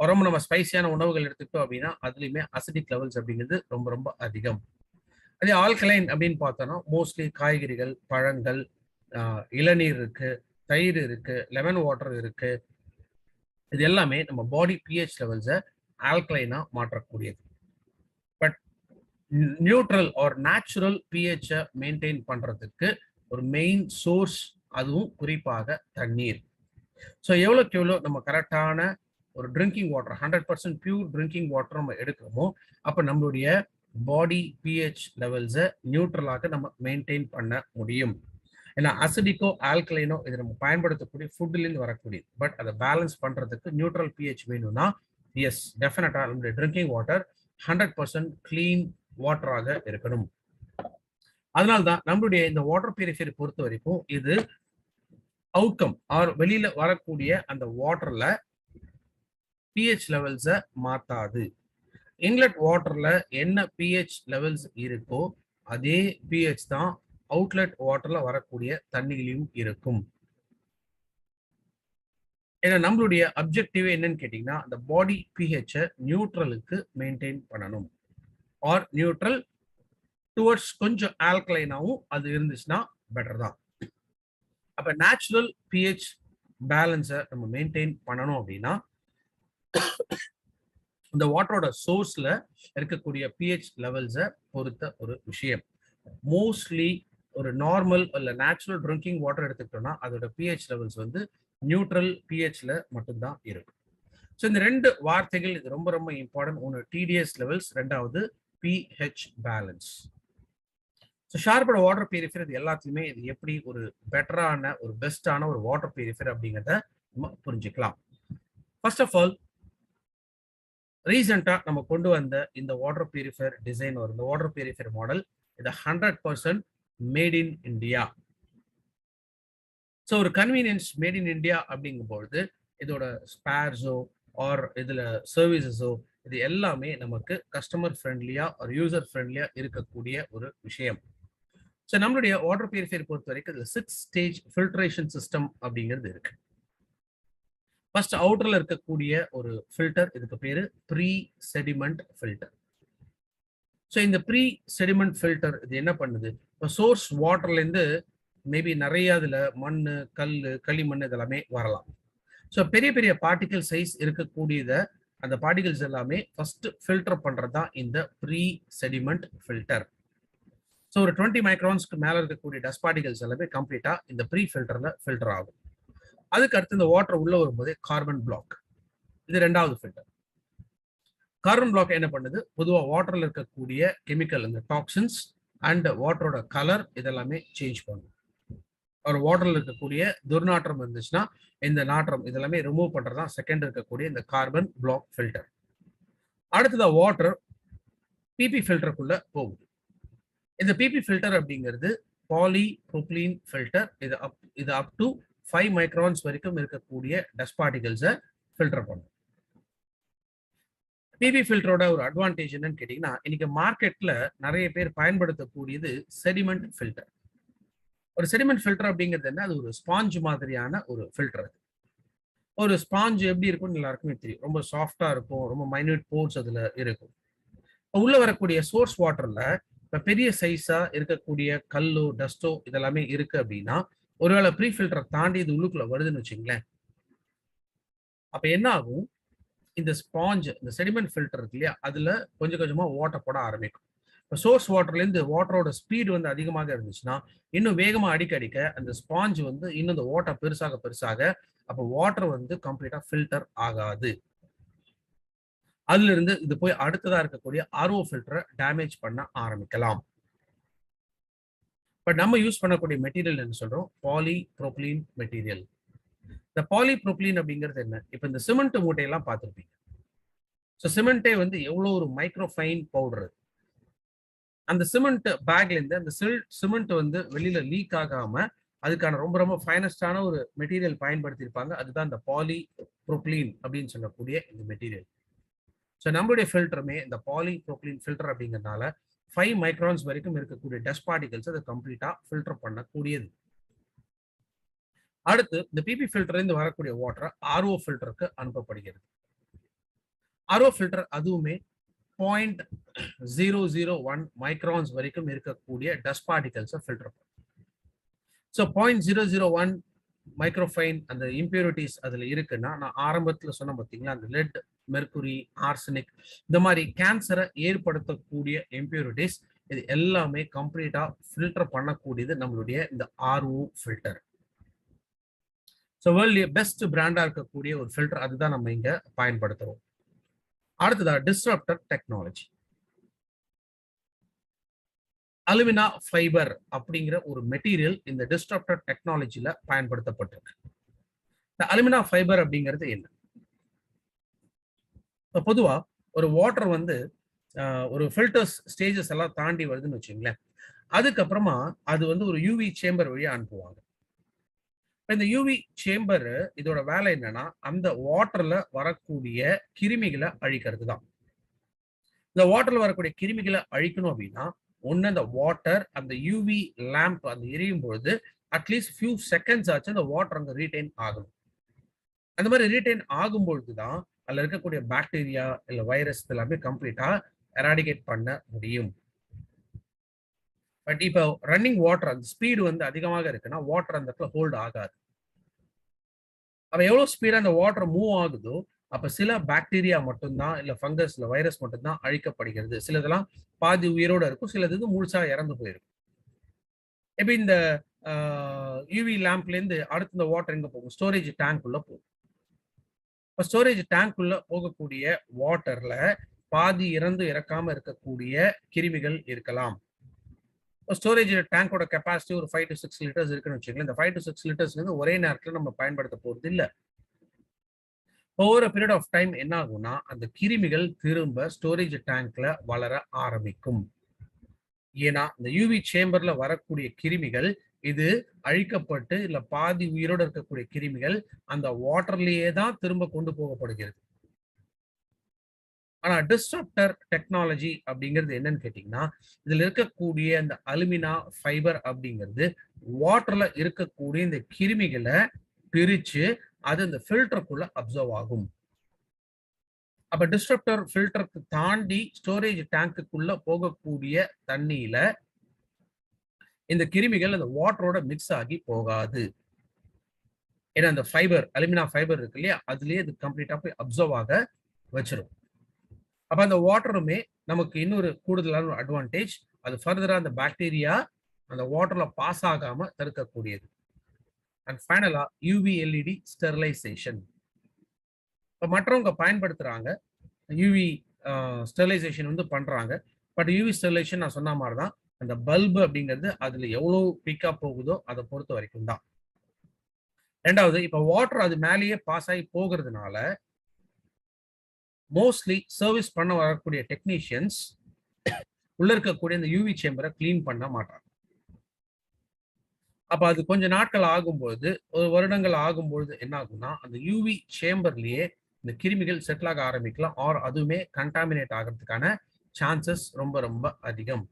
ரொம்ப நம்ம ஸ்பைசியான உணவுகள் எடுத்துக்கிட்டோம் அப்படின்னா அதுலயுமே அசிடிக் லெவல்ஸ் அப்படிங்கிறது ரொம்ப ரொம்ப அதிகம். அதே ஆல்கலைன் அப்படின்னு பார்த்தோம்னா மோஸ்ட்லி காய்கறிகள், பழங்கள், இளநீர் இருக்கு, தயிர் இருக்கு, லெமன் வாட்டர் இருக்கு. இது எல்லாமே நம்ம பாடி பிஹெச் லெவல்ஸை ஆல்கலைனா மாற்றக்கூடியது. பட் நியூட்ரல் ஆர் நேச்சுரல் பிஹெச்சை மெயின்டைன் பண்றதுக்கு ஒரு மெயின் சோர்ஸ், அதுவும் குறிப்பாக தண்ணீர். ஸோ எவ்வளோக்கு எவ்வளோ நம்ம கரெக்டான ஒரு drinking water, 100% pure drinking water நம்ம எடுக்கிறோமோ அப்போ நம்மளுடைய பாடி பிஹெச் லெவல்ஸை நியூட்ரலாக நம்ம மெயின்டைன் பண்ண முடியும். ஏன்னா அசிடிக்கோ ஆல்கலைனோ இது நம்ம பயன்படுத்தக்கூடிய ஃபுட்லேருந்து வரக்கூடியது. பட் அதை பேலன்ஸ் பண்றதுக்கு நியூட்ரல் பிஹெச் வேணும்னா எஸ் டெஃபினட்டா நம்மளுடைய ட்ரிங்கிங் வாட்டர் 100% கிளீன் வாட்டராக இருக்கணும். அதனால்தான் நம்மளுடைய இந்த வாட்டர் பியூரிஃபையர் பொறுத்த வரைக்கும் இது அவுட்கம் ஆர் வெளியில வரக்கூடிய அந்த வாட்டர்ல பிஹெச் லெவல்ஸை மாத்தாது. இன்லெட் வாட்டர்ல என்ன பிஹெச் லெவல்ஸ் இருக்கோ அதே பிஹெச் தான் அவுட்லெட் வாட்டர்ல வரக்கூடிய தண்ணியிலும் இருக்கும். ஏன்னா நம்மளுடைய அப்ஜெக்டிவ் என்னன்னு கேட்டீங்கன்னா அந்த பாடி பிஹெச்சை நியூட்ரலுக்கு மெயின்டைன் பண்ணணும். ஆர் நியூட்ரல் டுவர்ட்ஸ் கொஞ்சம் ஆல்கலைனாவும் அது இருந்துச்சுன்னா பெட்டர் தான். அப்ப நேச்சுரல் பிஹெச் பேலன்ஸை நம்ம மெயின்டைன் பண்ணணும் அப்படின்னா இந்த வாட்டரோட சோர்ஸ்ல இருக்கக்கூடிய பிஹெச் லெவல்ஸை பொறுத்த ஒரு விஷயம். மோஸ்ட்லி ஒரு நார்மல் இல்ல நேச்சுரல் ட்ரிங்கிங் வாட்டர் எடுத்துக்கிட்டோம்னா அதோட பிஹெச் லெவல்ஸ் வந்து நியூட்ரல் பிஹெச்ல மட்டும்தான் இருக்கும். ஸோ இந்த ரெண்டு வார்த்தைகள் இது ரொம்ப ரொம்ப இம்பார்ட்டன்ட். ஒன்று டிடிஎஸ் லெவல்ஸ், ரெண்டாவது பிஹெச் பேலன்ஸ். ஸோ ஷார்போட வாட்டர் பியூரிஃபையர் இது எல்லாத்துலையுமே இது எப்படி ஒரு பெட்டரான ஒரு பெஸ்டான ஒரு வாட்டர் பியூரிஃபையர் அப்படிங்கிறத நம்ம புரிஞ்சுக்கலாம். ஃபர்ஸ்ட் ஆஃப் ஆல் ரீசெண்டாக நம்ம கொண்டு வந்த இந்த வாட்டர் பியூரிஃபையர் டிசைன் ஒரு இந்த வாட்டர் பியூரிஃபையர் மாடல் இது 100% மேட் இன் இந்தியா. ஸோ ஒரு கன்வீனியன்ஸ் மேட் இன் இந்தியா அப்படிங்கும்பொழுது இதோட ஸ்பேர்ஸோ ஆர் இதுல சர்வீசஸோ இது எல்லாமே நமக்கு கஸ்டமர் ஃப்ரெண்ட்லியா ஒரு யூசர் ஃப்ரெண்ட்லியா இருக்கக்கூடிய ஒரு விஷயம். ஸோ நம்மளுடைய வாட்டர் பியூரிஃபையர் பொறுத்த வரைக்கும் இதுல 6 ஸ்டேஜ் ஃபில்ட்ரேஷன் சிஸ்டம் அப்படிங்கிறது இருக்கு. ஃபர்ஸ்ட் அவுட்டர்ல இருக்கக்கூடிய ஒரு ஃபில்டர், இதுக்கு பேரு ப்ரீ செடிமெண்ட் ஃபில்டர். ஸோ இந்த ப்ரீ செடிமெண்ட் ஃபில்டர் இது என்ன பண்ணுது, இப்போ சோர்ஸ் வாட்டர்ல இருந்து மேபி நிறைய அதுல மண், கல், களிமண் இதெல்லாமே வரலாம். ஸோ பெரிய பெரிய பார்ட்டிகல் சைஸ் இருக்கக்கூடியத அந்த பார்ட்டிகல்ஸ் எல்லாமே ஃபர்ஸ்ட் ஃபில்டர் பண்றது தான் இந்த ப்ரீ செடிமெண்ட் ஃபில்டர். ஸோ ஒரு 20 மைக்ரான்ஸ்க்கு மேல இருக்கக்கூடிய டஸ்ட் பார்ட்டிகல்ஸ் எல்லாமே கம்ப்ளீட்டா இந்த ப்ரீ ஃபில்டர்ல ஃபில்டர் ஆகும். அதுக்கு அடுத்து இந்த வாட்டர் உள்ள வரும்போது கார்பன் பிளாக், இது ரெண்டாவது ஃபில்டர். கார்பன் பிளாக் என்ன பண்ணுது, பொதுவாக வாட்டர்ல இருக்கக்கூடிய கெமிக்கல் இந்த டாக்ஸின்ஸ் அண்ட் வாட்டரோட கலர் இதெல்லாமே சேஞ்ச் பண்ணும். ஒரு வாட்டர்ல இருக்கக்கூடிய துர்நாற்றம் இருந்துச்சுன்னா இந்த நாற்றம் இதெல்லாமே ரிமூவ் பண்றதா செகண்ட் இருக்கக்கூடிய இந்த கார்பன் பிளாக் ஃபில்டர். அடுத்ததா வாட்டர் பிபி ஃபில்டருக்குள்ள போகுது. இந்த பிபி ஃபில்டர் அப்படிங்கிறது பாலி ப்ரோப்ளீன் ஃபில்டர். இது அப் டு 5 மைக்ரான்ஸ் வரைக்கும் இருக்கக்கூடிய டஸ்ட் பார்ட்டிகல்ஸை ஃபில்டர் பண்ணும். பிபி ஃபில்டரோட ஒரு அட்வான்டேஜ் என்னன்னு கேட்டீங்கன்னா இன்னைக்கு மார்க்கெட்ல நிறைய பேர் பயன்படுத்தக்கூடியது செடிமெண்ட் ஃபில்டர். ஒரு செடிமெண்ட் ஃபில்டர் அப்படிங்கிறது என்ன, அது ஒரு ஸ்பாஞ்ச் மாதிரியான ஒரு ஃபில்டர். ஒரு ஸ்பாஞ்ச் எப்படி இருக்கும்னு எல்லாருக்குமே தெரியும், ரொம்ப சாஃப்டா இருக்கும், ரொம்ப மைன்யூட் போர்ஸ் அதுல இருக்கும். உள்ள வரக்கூடிய சோர்ஸ் வாட்டர்ல இப்ப பெரிய சைஸா இருக்கக்கூடிய கல்லோ டஸ்டோ இதெல்லாமே இருக்கு அப்படின்னா ஒருவேளை ப்ரீ ஃபில்டரை தாண்டி இது உள்ளுக்குள்ள வருதுன்னு வச்சுங்களேன், அப்ப என்ன ஆகும், இந்த ஸ்பாஞ்ச் இந்த செடிமெண்ட் ஃபில்டர் இருக்கு இல்லையா அதுல கொஞ்சம் கொஞ்சமா வாட்டர் போட ஆரம்பிக்கும். இப்போ சோர்ஸ் வாட்டர்ல இருந்து வாட்டரோட ஸ்பீடு வந்து அதிகமாக இருந்துச்சுன்னா இன்னும் வேகமா அடிக்க அடிக்க அந்த ஸ்பாஞ்ச் வந்து இன்னும் இந்த வாட்டர் பெருசாக பெருசாக அப்போ வாட்டர் வந்து கம்ப்ளீட்டா ஃபில்டர் ஆகாது. அதுல இருந்து இது போய் அடுத்ததா இருக்கக்கூடிய ஆர்ஓ ஃபில்டரை டேமேஜ் பண்ண ஆரம்பிக்கலாம். பட் நம்ம யூஸ் பண்ணக்கூடிய மெட்டீரியல் என்ன சொல்றோம், பாலி ப்ரோப்ளீன் மெட்டீரியல். இந்த பாலி ப்ரோப்ளீன் அப்படிங்கிறது என்ன, இப்போ இந்த சிமெண்ட் மூட்டையெல்லாம் பார்த்துருப்பீங்க. ஸோ சிமெண்ட்டே வந்து எவ்வளோ ஒரு மைக்ரோஃபைன் பவுடர், அந்த சிமெண்ட் பேக்ல இருந்து அந்த சிமெண்ட் வந்து வெளியில லீக் ஆகாம அதுக்கான ரொம்ப ரொம்ப ஃபைனஸ்டான ஒரு மெட்டீரியல் பயன்படுத்தியிருப்பாங்க. அதுதான் இந்த பாலி ப்ரோப்ளீன் அப்படின்னு சொல்லக்கூடிய இந்த மெட்டீரியல். ஸோ நம்மளுடைய ஃபில்டருமே இந்த பாலி ப்ரோப்ளீன் ஃபில்டர் அப்படிங்கிறதுனால 5 மைக்ரான்ஸ் வரைக்கும் இருக்கக்கூடிய டஸ்ட் பார்ட்டிகல்ஸ் அதை கம்ப்ளீட்டா ஃபில்டர் பண்ணக்கூடியது. அடுத்து இந்த பிபி ஃபில்டர்ல இருந்து வரக்கூடிய வாட்டர் ஆர்ஓ ஃபில்டருக்கு அனுப்பப்படுகிறது. ஆர்ஓ ஃபில்டர் அதுவுமே 0.001 மைக்ரான்ஸ் வரைக்கும் இருக்கக்கூடிய டஸ்ட் பார்ட்டிகல்ஸை ஃபில்டர் பண்ணும். ஸோ 0.001 மைக்ரோஃபைன் அந்த இம்பியூரிட்டிஸ் அதுல இருக்குன்னா, நான் ஆரம்பத்துல சொன்ன பார்த்தீங்களா, அந்த லெட், மெர்குரி, ஆர்சனிக் இந்த மாதிரி கேன்சரை ஏற்படுத்தக்கூடிய இம்பியூரிட்டிஸ் இது எல்லாமே கம்ப்ளீட்டா ஃபில்டர் பண்ணக்கூடியது நம்மளுடைய இந்த ஆர்ஓ ஃபில்டர். ஸோ வேர்ல்ட்லயே பெஸ்ட் பிராண்டா இருக்கக்கூடிய ஒரு ஃபில்டர் அதுதான் நம்ம இங்க பயன்படுத்துறோம். அடுத்ததா டிஸ்ரப்டர் டெக்னாலஜி. அலுமினா ஃபைபர் அப்படிங்கிற ஒரு மெட்டீரியல் இந்த டிஸ்ரப்டர் டெக்னாலஜில பயன்படுத்தப்பட்டிருக்கு. இந்த அலுமினா ஃபைபர் அப்படிங்கிறது என்ன? இப்போ பொதுவா ஒரு வாட்டர் வந்து ஒரு ஃபில்டர்ஸ் ஸ்டேஜஸ் எல்லாம் தாண்டி வருதுன்னு வச்சுங்களேன், அதுக்கப்புறமா அது வந்து ஒரு யூவி சேம்பர் வழியா அனுப்புவாங்க. இந்த யூவி சேம்பர் இதோட வேலை என்னன்னா, அந்த வாட்டர்ல வரக்கூடிய கிருமிகளை அழிக்கிறது தான். இந்த வாட்டர்ல வரக்கூடிய கிருமிகளை அழிக்கணும் அப்படின்னா, ஒன்னு அந்த வாட்டர் அந்த யூவி லேம்ப் அந்த எரியும் பொழுது அட்லீஸ்ட் ஃபியூ செகண்ட்ஸ் ஆச்சு அந்த வாட்டர் அங்க ரீடைன் ஆகணும். அந்த மாதிரி ரீடைன் ஆகும் பொழுதுதான் அதுல இருக்கக்கூடிய பாக்டீரியா இல்ல வைரஸ் எல்லாமே கம்ப்ளீட்டா எராடிகேட் பண்ண முடியும். பட் இப்போ ரன்னிங் வாட்டர் அந்த ஸ்பீடு வந்து அதிகமாக இருக்குன்னா வாட்டர் அந்த இடத்துல ஹோல்ட் ஆகாது. அப்ப எவ்வளவு ஸ்பீடா அந்த வாட்டர் மூவ் ஆகுதோ அப்ப சில பாக்டீரியா மட்டும்தான் இல்ல ஃபங்கஸ் இல்ல வைரஸ் மட்டும்தான் அழிக்கப்படுகிறது. சிலதெல்லாம் பாதி உயிரோட இருக்கும், சிலது முழுசா இறந்து போயிருக்கும். இப்ப இந்த யூவி லேம்ப்ல இருந்து அடுத்து இந்த வாட்டர் எங்க போகும்? ஸ்டோரேஜ் டேங்க் உள்ள போகும். இப்ப ஸ்டோரேஜ் டேங்க் உள்ள போகக்கூடிய வாட்டர்ல பாதி இறந்து இறக்காம இருக்கக்கூடிய கிருமிகள் இருக்கலாம். ஸ்டோரேஜ் டேங்கோட கெப்பாசிட்டி ஒரு 5 to 6 லிட்டர்ஸ் இருக்குன்னு வச்சுக்கோங்களேன். இந்த 5 to 6 லிட்டர்ஸ் வந்து ஒரே நேரத்தில் நம்ம பயன்படுத்த போறது இல்லை. ஓவர் பீரியட் ஆஃப் டைம் என்ன ஆகும்னா அந்த கிருமிகள் திரும்ப ஸ்டோரேஜ் டேங்க்ல வளர ஆரம்பிக்கும். ஏன்னா இந்த யூவி சேம்பர்ல வரக்கூடிய கிருமிகள் இது அழிக்கப்பட்டு இல்ல பாதி உயிரோடு இருக்கக்கூடிய கிருமிகள் அந்த வாட்டர்லயே தான் திரும்ப கொண்டு போகப்படுகிறது. ஆனா டிஸ்ரப்டர் டெக்னாலஜி அப்படிங்கிறது என்னன்னு கேட்டீங்கன்னா, இதுல இருக்கக்கூடிய அந்த அலுமினா ஃபைபர் அப்படிங்கிறது வாட்டர்ல இருக்கக்கூடிய இந்த கிருமிகளை பிரிச்சு அது இந்த ஃபில்டருக்குள்ள அப்சர்வ் ஆகும். அப்ப டிஸ்ரப்டர் ஃபில்டருக்கு தாண்டி ஸ்டோரேஜ் டேங்குக்குள்ள போகக்கூடிய தண்ணியில இந்த கிருமிகள் அந்த வாட்டரோட மிக்ஸ் ஆகி போகாது. ஏன்னா அந்த ஃபைபர் அலுமினா ஃபைபர் இருக்கு இல்லையா, அதுலயே இது கம்ப்ளீட்டா போய் அப்சர்வ் ஆக வச்சிரும். அப்ப அந்த வாட்டருமே நமக்கு இன்னொரு கூடுதலான அட்வான்டேஜ், அது ஃபர்தரா அந்த பாக்டீரியா அந்த வாட்டர்ல பாஸ் ஆகாம தடுக்கக்கூடியது. அண்ட் ஃபைனலா யூவி எல்இடி ஸ்டெரிலைசேஷன். இப்போ மற்றவங்க பயன்படுத்துறாங்க யூவி ஸ்டெரிலைசேஷன் வந்து பண்றாங்க. பட் யூவி ஸ்டெரிலைசேஷன் நான் சொன்ன மாதிரி தான், அந்த பல்பு அப்படிங்கிறது அதுல எவ்வளவு பீக்கா போகுதோ அதை பொறுத்த வரைக்கும் தான். ரெண்டாவது, இப்போ வாட்டர் அது மேலேயே பாஸ் ஆகி போகிறதுனால மோஸ்ட்லி சர்வீஸ் பண்ண வரக்கூடிய டெக்னீஷியன்ஸ் உள்ள இருக்கக்கூடிய இந்த யூவி சேம்பரை கிளீன் பண்ண மாட்டாங்க. அப்ப அது கொஞ்ச நாட்கள் ஆகும்போது, ஒரு வருடங்கள் ஆகும்போது என்ன ஆகும்னா அந்த யூவி சேம்பர்லயே இந்த கிருமிகள் செட்டில் ஆக ஆரம்பிக்கலாம். ஆர் அதுவுமே கண்டாமினேட் ஆகிறதுக்கான சான்சஸ் ரொம்ப ரொம்ப அதிகம்.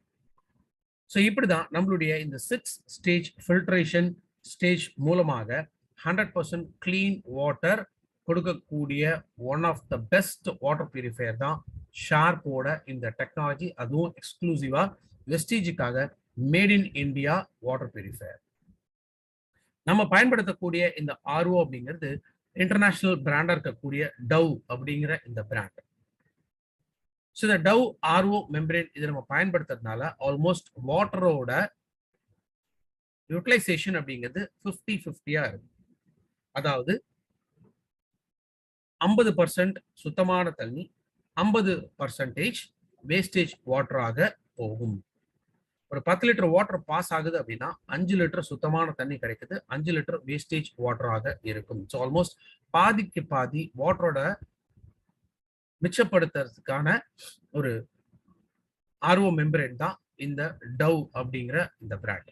ஸோ இப்படிதான் நம்மளுடைய இந்த 6 ஸ்டேஜ் ஃபில்ட்ரேஷன் ஸ்டேஜ் மூலமாக 100% கிளீன் வாட்டர் கொடுக்கக்கூடிய one of the best water purifier தான் ஷார்ப்போட இந்த டெக்னாலஜி. அதுவும் எக்ஸ்க்ளூசிவா வெஸ்டீஜுக்காக made in India water purifier. நம்ம பயன்படுத்தக்கூடிய இந்த ஆர்ஓ அப்படிங்கிறது இன்டர்நேஷனல் பிராண்டா இருக்கக்கூடிய டவ் அப்படிங்கிற இந்த பிராண்ட். ஸோ இந்த டவ் ஆர்ஓ மெம்பரேன் இதை நம்ம பயன்படுத்துறதுனால ஆல்மோஸ்ட் வாட்டரோட யூட்டிலைசேஷன் அப்படிங்கிறது 50-50 இருக்கும். அதாவது 50% சுத்தமான தண்ணி, 50% வேஸ்டேஜ் வாட்டராக போகும். ஒரு 10 லிட்டர் வாட்டர் பாஸ் ஆகுது அப்படின்னா 5 லிட்டர் சுத்தமான தண்ணி கிடைக்குது, 5 லிட்டர் வேஸ்டேஜ் வாட்டராக இருக்கும். ஸோ ஆல்மோஸ்ட் பாதிக்கு பாதி வாட்டரோட மிச்சப்படுத்துறதுக்கான ஒரு ஆர்ஓ மெம்பரேன் தான் இந்த டவ் அப்படிங்கிற இந்த பிராண்ட்.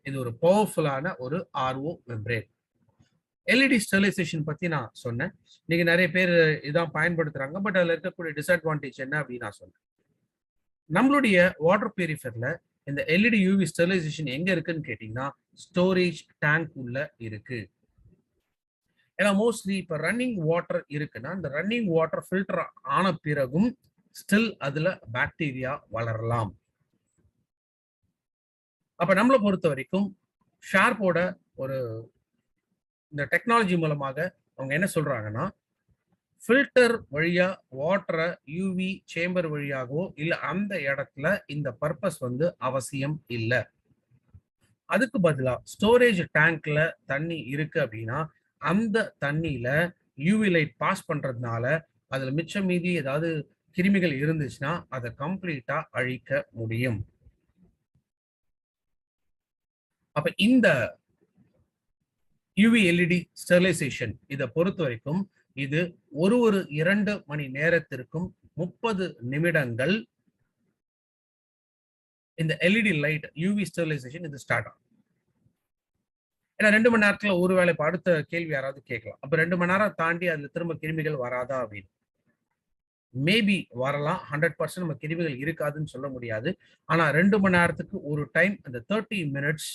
இது ஒரு பவர்ஃபுல்லான ஒரு ஆர்ஓ மெம்பரேன். எல்இடி ஸ்டெரிலைசேஷன் பத்தி நான் சொன்னேன். நீங்க நிறைய பேர் இதான் பயன்படுத்துறாங்க. பட் அதுல இருக்கக்கூடிய டிஸ்அட்வான்டேஜ் என்ன அப்படின்னு நான் சொன்னேன். நம்மளுடைய வாட்டர் பியூரிஃபையர்ல இந்த எல்இடி யூவி ஸ்டெரிலைசேஷன் எங்க இருக்குன்னு கேட்டீங்கன்னா ஸ்டோரேஜ் டேங்க் உள்ள இருக்கு. ஏன்னா மோஸ்ட்லி இப்ப ரன்னிங் வாட்டர் இருக்குன்னா இந்த ரன்னிங் வாட்டர் ஃபில்டர் ஆன பிறகும் ஸ்டில் அதுல பாக்டீரியா வளரலாம். அப்ப நம்மளை பொறுத்த வரைக்கும் ஷார்ப்போட ஒரு இந்த டெக்னாலஜி மூலமாக அவங்க என்ன சொல்றாங்கன்னா ஃபில்டர் வழியா வாட்டரை யூவி சேம்பர் வழியாகவோ இல்ல அந்த இடத்துல இந்த பர்பஸ் அவசியம் இல்லை. அதுக்கு பதிலா ஸ்டோரேஜ் டேங்க்ல தண்ணி இருக்கு அப்படின்னா அந்த தண்ணியில யூவி லைட் பாஸ் பண்றதுனால அதுல மிச்சம் மீதி ஏதாவது கிருமிகள் இருந்துச்சுன்னா அதை கம்ப்ளீட்டா அழிக்க முடியும். அப்ப இந்த யூவி எல்இடி ஸ்டெரிலைசேஷன் இதை பொறுத்த வரைக்கும் இது ஒரு 2 மணி நேரத்திற்கும் 30 நிமிடங்கள் இந்த எல்இடி லைட் யூவி ஸ்டெரிலைசேஷன் இது ஸ்டார்ட் ஆகும். ஏன்னா 2 மணி நேரத்துல ஒருவேளை இப்ப அடுத்த கேள்வி யாராவது கேட்கலாம், அப்ப 2 மணி நேரம் தாண்டி அதுல திரும்ப கிருமிகள் வராதா அப்படின்னு. மேபி வரலாம், 100% நம்ம கிருமிகள் இருக்காதுன்னு சொல்ல முடியாது. ஆனா 2 மணி நேரத்துக்கு ஒரு டைம் அந்த 30 minutes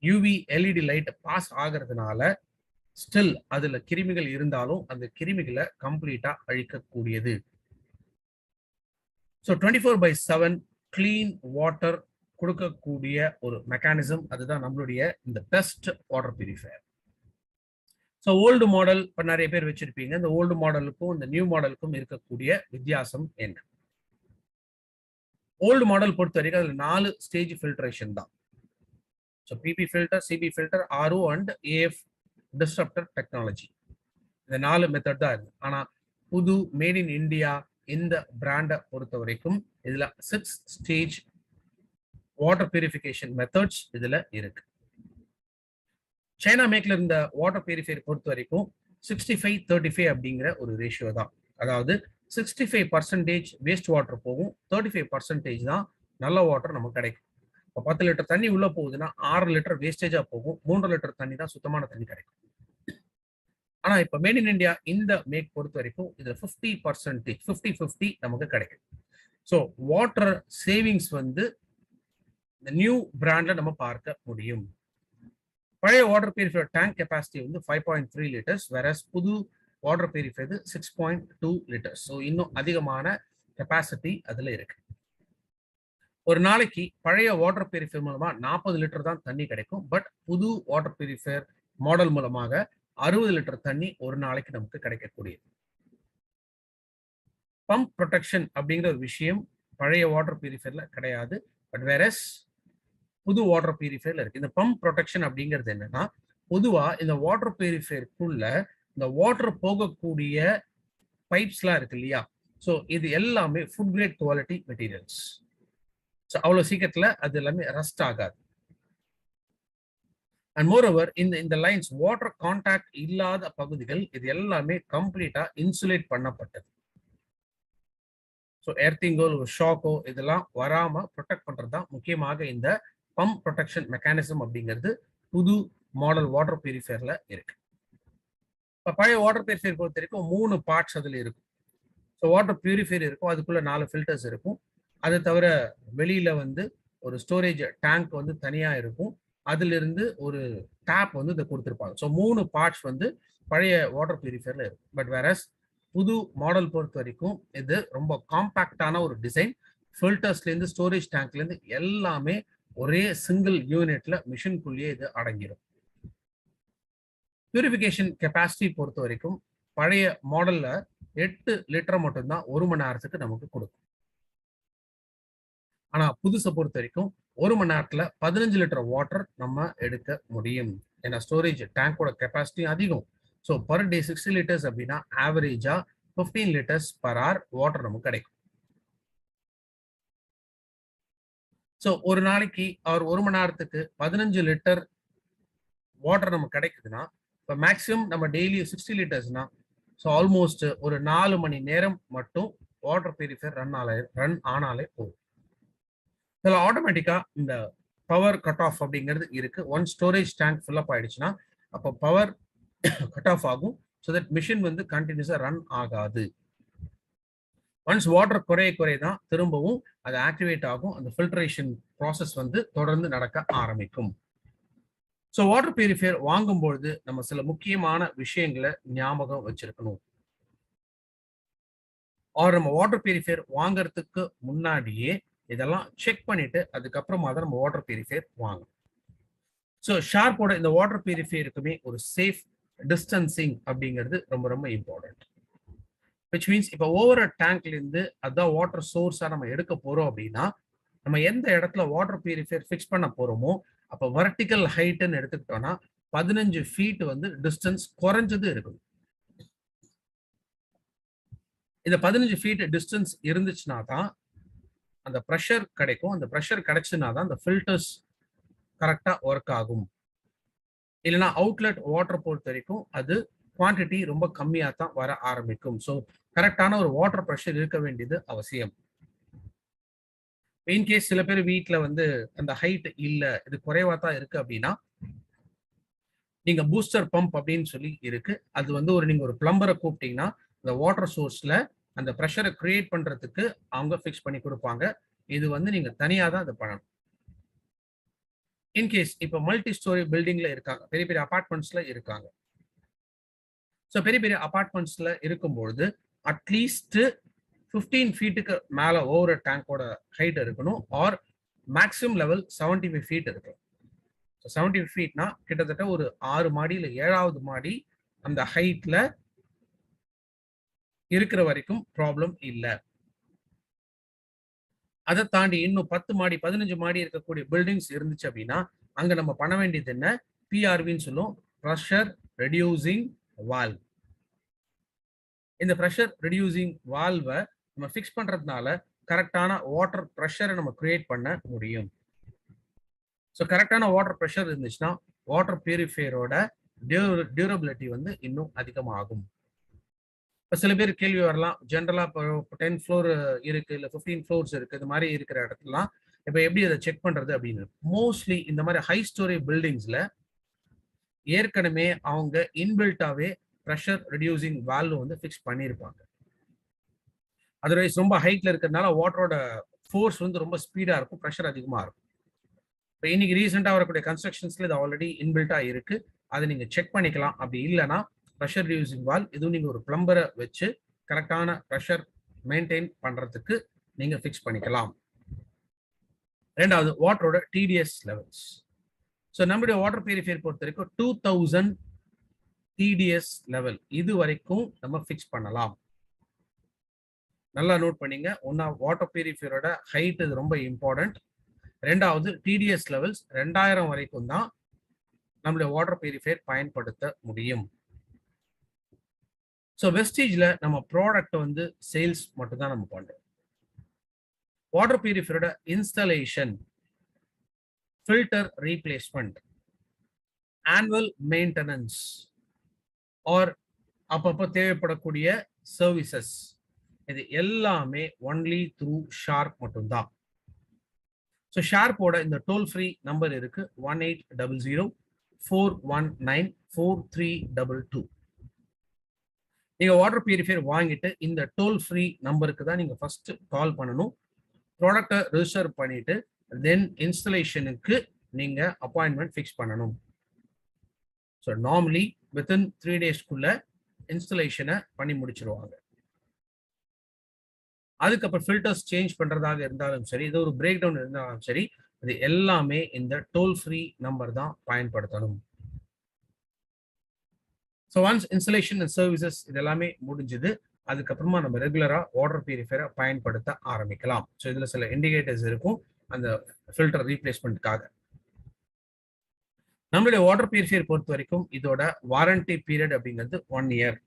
UV LED light pass ஆகிறதுனால ஸ்டில் அதுல கிருமிகள் இருந்தாலும் அந்த கிருமிகளை கம்ப்ளீட்டா அழிக்கக்கூடியது. ஸோ 24/7 கிளீன் வாட்டர் கொடுக்கக்கூடிய ஒரு மெக்கானிசம், அதுதான் நம்மளுடைய இந்த best water purifier. So old model இப்போ நிறைய பேர் வச்சிருப்பீங்க. இந்த ஓல்டு மாடலுக்கும் இந்த நியூ மாடலுக்கும் இருக்கக்கூடிய வித்தியாசம் என்ன? ஓல்டு மாடல் பொறுத்த வரைக்கும் அதில் 4 ஸ்டேஜ் ஃபில்ட்ரேஷன் தான். So PP filter, CB filter, RO and AF disruptor technology, இந்த 4 மெத்தட் தான் இருக்கு. ஆனா புது மேட் இன் இந்தியா இந்த பிராண்டை பொறுத்த வரைக்கும் இதுல 6 ஸ்டேஜ் வாட்டர் பியூரிஃபிகேஷன் மெத்தட்ஸ் இதுல இருக்கு. சைனா மேக்ல இருந்த வாட்டர் பியூரிஃபையர் பொறுத்த வரைக்கும் 65-35 அப்படிங்கிற ஒரு ரேஷியோ தான். அதாவது 65% வேஸ்ட் வாட்டர் போகும், 35% தான் நல்ல வாட்டர் நமக்கு கிடைக்கும். இப்போ 10 லிட்டர் தண்ணி உள்ள போகுதுன்னா 6 லிட்டர் வேஸ்டேஜா போகும், 3 லிட்டர் தண்ணி தான் சுத்தமான தண்ணி கிடைக்கும். ஆனா இப்ப மேட் இன் இந்தியா இந்த மேக் பொறுத்த வரைக்கும் இதுல 50% 50-50 நமக்கு கிடைக்கும். ஸோ வாட்டர் சேவிங்ஸ் இந்த நியூ பிராண்ட்ல நம்ம பார்க்க முடியும். பழைய water purifier tank capacity 5.3 litres, வேற புது வாட்டர் பியூரிஃபையர் 6.2 லிட்டர்ஸ். ஸோ இன்னும் அதிகமான கெப்பாசிட்டி அதுல இருக்கு. ஒரு நாளைக்கு பழைய வாட்டர் பியூரிஃபையர் மூலமா 40 லிட்டர் தான் தண்ணி கிடைக்கும். பட் புது வாட்டர் பியூரிஃபையர் மாடல் மூலமாக 60 லிட்டர் தண்ணி ஒரு நாளைக்கு நமக்கு கிடைக்கக்கூடியது. பம்ப் ப்ரொடெக்ஷன் அப்படிங்கிற ஒரு விஷயம் பழைய வாட்டர் பியூரிஃபையர்ல கிடையாது. பட் வேறஸ் புது வாட்டர் பியூரிஃபையர்ல இருக்கு. இந்த பம்ப் ப்ரொடெக்ஷன் அப்படிங்கிறது என்னன்னா, பொதுவா இந்த வாட்டர் பியூரிஃபையருக்குள்ள இந்த வாட்டர் போகக்கூடிய பைப்ஸ்லாம் இருக்கு இல்லையா? ஸோ இது எல்லாமே food grade quality materials. So அவ்வளோ சீக்கிரத்தில் அது எல்லாமே ரஸ்ட் ஆகாது. அண்ட் மோரோவர் இந்த லைன்ஸ் வாட்டர் கான்டாக்ட் இல்லாத பகுதிகள் இது எல்லாமே கம்ப்ளீட்டா இன்சுலேட் பண்ணப்பட்டது. ஸோ எர்த்திங்கோ ஷாக்கோ இதெல்லாம் வராம ப்ரொடெக்ட் பண்றது தான் முக்கியமாக இந்த பம்ப் ப்ரொடெக்ஷன் மெக்கானிசம் அப்படிங்கிறது புது மாடல் வாட்டர் பியூரிஃபையர்ல இருக்கு. இப்போ பழைய வாட்டர் பியூரிஃபையர் பொறுத்த வரைக்கும் 3 பார்ட்ஸ் அதில் இருக்கும். ஸோ வாட்டர் பியூரிஃபையர் இருக்கும், அதுக்குள்ள 4 ஃபில்டர்ஸ் இருக்கும். அதை தவிர வெளியில ஒரு ஸ்டோரேஜ் டேங்க் தனியா இருக்கும். அதுல இருந்து ஒரு டேப் இதை கொடுத்துருப்பாங்க. ஸோ 3 பார்ட்ஸ் பழைய வாட்டர் பியூரிஃபையர்ல இருக்கும். பட் வேறஸ் புது மாடல் பொறுத்த வரைக்கும் இது ரொம்ப காம்பாக்டான ஒரு டிசைன். ஃபில்டர்ஸ்ல இருந்து ஸ்டோரேஜ் டேங்க்ல இருந்து எல்லாமே ஒரே சிங்கிள் யூனிட்ல மிஷின்குள்ளேயே இது அடங்கிடும். பியூரிஃபிகேஷன் கெப்பாசிட்டி பொறுத்த வரைக்கும் பழைய மாடல்ல 8 லிட்டர் மட்டும்தான் 1 மணி நேரத்துக்கு நமக்கு கொடுக்கும். ஆனா புதுசை பொறுத்த வரைக்கும் 1 மணி நேரத்துல 15 லிட்டர் வாட்டர் நம்ம எடுக்க முடியும். ஏன்னா ஸ்டோரேஜ் டேங்கோட கெப்பாசிட்டி அதிகம். ஸோ பர் டே 60 லிட்டர்ஸ் அப்படின்னா ஆவரேஜா 15 லிட்டர்ஸ் பர் ஹவர் வாட்டர் நமக்கு கிடைக்கும். ஸோ ஒரு நாளைக்கு அவர் 1 மணி நேரத்துக்கு 15 லிட்டர் வாட்டர் நமக்கு கிடைக்குதுன்னா இப்போ மேக்ஸிமம் நம்ம டெய்லி 60 லிட்டர்ஸ்னா ஸோ ஆல்மோஸ்ட் ஒரு 4 மணி நேரம் மட்டும் வாட்டர் பியூரிஃபையர் ரன் ஆனாலே போதும். இதில் ஆட்டோமேட்டிக்கா இந்த பவர் கட் ஆஃப் அப்படிங்கிறது இருக்கு. One storage tank fill up ஆயிடுச்சுன்னா அப்போ பவர் கட் ஆஃப் ஆகும். ஸோ தட் மிஷின் கண்டினியூஸா ரன் ஆகாது. ஒன்ஸ் வாட்டர் குறைய தான் திரும்பவும் அது ஆக்டிவேட் ஆகும். அந்த ஃபில்ட்ரேஷன் ப்ராசஸ் வந்து தொடர்ந்து நடக்க ஆரம்பிக்கும். ஸோ வாட்டர் பியூரிஃபையர் வாங்கும்பொழுது நம்ம சில முக்கியமான விஷயங்களை ஞாபகம் வச்சிருக்கணும். நம்ம வாட்டர் பியூரிஃபையர் வாங்குறதுக்கு முன்னாடியே இதெல்லாம் செக் பண்ணிட்டு அதுக்கப்புறமா தான் நம்ம வாட்டர் பியூரிஃபையர் வாங்கணும். ஸோ ஷார்ப்போட இந்த வாட்டர் பியூரிஃபையருக்குமே ஒரு சேஃப் டிஸ்டன்சிங் அப்படிங்கிறது ரொம்ப ரொம்ப இம்பார்ட்டன்ட். விச் மீன்ஸ் இப்போ ஓவர் டேங்க்ல இருந்து அதான் வாட்டர் சோர்ஸா நம்ம எடுக்க போறோம் அப்படின்னா நம்ம எந்த இடத்துல வாட்டர் பியூரிஃபையர் ஃபிக்ஸ் பண்ண போறோமோ அப்போ வெர்டிக்கல் ஹைட்னு எடுத்துக்கிட்டோம்னா 15 ஃபீட் வந்து டிஸ்டன்ஸ் குறைஞ்சது இருக்கும். இந்த 15 ஃபீட் டிஸ்டன்ஸ் இருந்துச்சுன்னா தான் அந்த ப்ரெஷர் கிடைக்கும். அந்த ப்ரெஷர் கிடைச்சுன்னா தான் அந்த ஃபில்டர்ஸ் கரெக்டா ஒர்க் ஆகும். இல்லைன்னா அவுட்லெட் வாட்டர் பொறுத்த வரைக்கும் அது குவான்டிட்டி ரொம்ப கம்மியாக தான் வர ஆரம்பிக்கும். ஸோ கரெக்டான ஒரு வாட்டர் ப்ரெஷர் இருக்க வேண்டியது அவசியம். இன்கேஸ் சில பேர் வீட்டில் வந்து அந்த ஹைட் இல்லை, இது குறைவா தான் இருக்கு அப்படின்னா நீங்க பூஸ்டர் பம்ப் அப்படின்னு சொல்லி இருக்கு. அது வந்து நீங்க ஒரு பிளம்பரை கூப்பிட்டீங்கன்னா இந்த வாட்டர் சோர்ஸ்ல அந்த ப்ரெஷரை கிரியேட் பண்றதுக்கு அவங்க ஃபிக்ஸ் பண்ணி கொடுப்பாங்க. இது வந்து நீங்க தனியாக தான் அதை பண்ணணும். இன்கேஸ் இப்போ மல்டி ஸ்டோரி பில்டிங்ல இருக்காங்க, பெரிய பெரிய அபார்ட்மெண்ட்ஸ்ல இருக்காங்க. ஸோ பெரிய பெரிய அபார்ட்மெண்ட்ஸ்ல இருக்கும்பொழுது அட்லீஸ்ட் 15 ஃபீட்டுக்கு மேல ஓவர் டேங்கோட ஹைட் இருக்கணும். ஆர் மேக்ஸிமம் லெவல் 75 ஃபீட் இருக்கும். 75 ஃபீட்னா கிட்டத்தட்ட ஒரு 6 மாடி இல்லை 7வது மாடி அந்த ஹைட்ல இருக்கிற வரைக்கும் ப்ராப்ளம் இல்லை. அதை தாண்டி இன்னும் 10 மாடி 15 மாடி இருக்கக்கூடிய பில்டிங்ஸ் இருந்துச்சு அப்படின்னா அங்க நம்ம பண்ண வேண்டியது என்ன, பிஆர்வின்னு சொல்லும், ப்ரெஷர் ரெடியூசிங் வால்வ். இந்த ப்ரெஷர் ரெடியூசிங் வால்வை நம்ம ஃபிக்ஸ் பண்றதுனால கரெக்டான வாட்டர் ப்ரெஷரை நம்ம கிரியேட் பண்ண முடியும். ஸோ கரெக்டான வாட்டர் ப்ரெஷர் இருந்துச்சுன்னா வாட்டர் பியூரிஃபையரோட டியூரபிலிட்டி வந்து இன்னும் அதிகமாகும். இப்போ சில பேர் கேள்வி வரலாம், ஜென்ரலா இப்போ 10 ஃப்ளோர் இருக்கு, இல்லை 15 ஃப்ளோர்ஸ் இருக்கு, இது மாதிரி இருக்கிற இடத்துலாம் இப்போ எப்படி அதை செக் பண்றது அப்படின்னு. மோஸ்ட்லி இந்த மாதிரி ஹை ஸ்டோரி பில்டிங்ஸ்ல ஏற்கனவே அவங்க இன்பில்ட்டாவே ப்ரெஷர் ரெடியூசிங் வால்வ் வந்து ஃபிக்ஸ் பண்ணியிருப்பாங்க. அதர்வைஸ் ரொம்ப ஹைட்ல இருக்கிறதுனால வாட்டரோட ஃபோர்ஸ் வந்து ரொம்ப ஸ்பீடா இருக்கும், ப்ரெஷர் அதிகமா இருக்கும். இப்போ இன்னைக்கு ரீசெண்டாக வரக்கூடிய கன்ஸ்ட்ரக்ஷன்ஸ்ல இது ஆல்ரெடி இன்பில்ட்டா இருக்கு, அதை நீங்க செக் பண்ணிக்கலாம். அப்படி இல்லைன்னா ப்ரெஷர் ரெடியூசிங் வால்வ் இதுவும் நீங்க ஒரு பிளம்பரை வச்சு கரெக்டான ப்ரெஷர் மெயின்டைன் பண்றதுக்கு நீங்க ஃபிக்ஸ் பண்ணிக்கலாம். ரெண்டாவது வாட்டரோட டிடிஎஸ் லெவல்ஸ். ஸோ நம்மளுடைய வாட்டர் பியூரிஃபையர் பொறுத்த வரைக்கும் 2000 டிடிஎஸ் லெவல் இது வரைக்கும் நம்ம ஃபிக்ஸ் பண்ணலாம். நல்லா நோட் பண்ணீங்க. ஒன்னா வாட்டர் பியூரிஃபையரோட ஹைட் இது ரொம்ப இம்பார்ட்டன்ட். ரெண்டாவது டிடிஎஸ் லெவல்ஸ் 2000 வரைக்கும் தான் நம்மளுடைய வாட்டர் பியூரிஃபையர் பயன்படுத்த முடியும். ஸோ வெஸ்டீஜ்ல நம்ம ப்ராடக்ட் வந்து சேல்ஸ் மட்டும் தான் நம்ம பண்றோம். வாட்டர் பியூரிஃபையரோட installation, filter replacement, annual maintenance or அப்பப்போ தேவைப்படக்கூடிய சர்வீசஸ், இது எல்லாமே ஒன்லி த்ரூ ஷார்ப் மட்டும்தான். ஸோ ஷார்ப்போட இந்த டோல் ஃப்ரீ நம்பர் இருக்கு 1800-419-4322. நீங்க வாட்டர் பியூரிஃபையர் வாங்கிட்டு இந்த டோல் ஃப்ரீ நம்பருக்கு தான் நீங்க ஃபர்ஸ்ட் கால் பண்ணணும். ப்ராடக்டை ரிஜிஸ்டர் பண்ணிட்டு தென் இன்ஸ்டலேஷனுக்கு நீங்க அப்பாயின்மெண்ட் ஃபிக்ஸ் பண்ணணும். ஸோ நார்மலி வித்தின் 3 டேஸ்க்குள்ள இன்ஸ்டலேஷனை பண்ணி முடிச்சிருவாங்க. அதுக்கப்புறம் ஃபில்டர்ஸ் சேஞ்ச் பண்றதாக இருந்தாலும் சரி, இது ஒரு பிரேக் டவுன் இருந்தாலும் சரி, இது எல்லாமே இந்த டோல் ஃப்ரீ நம்பர் தான் பயன்படுத்தணும். So once installation and services இது எல்லாமே முடிஞ்சது, அதுக்கப்புறமா நம்ம ரெகுலரா வாட்டர் பியூரிஃபையரை பயன்படுத்த ஆரம்பிக்கலாம். ஸோ இதுல சில இண்டிகேட்டர்ஸ் இருக்கும் அந்த ஃபில்டர் ரீப்ளேஸ்மெண்ட்டுக்காக. நம்மளுடைய வாட்டர் பியூரிஃபையர் பொறுத்த வரைக்கும் இதோட வாரண்டி பீரியட் அப்படிங்கிறது 1 இயர்.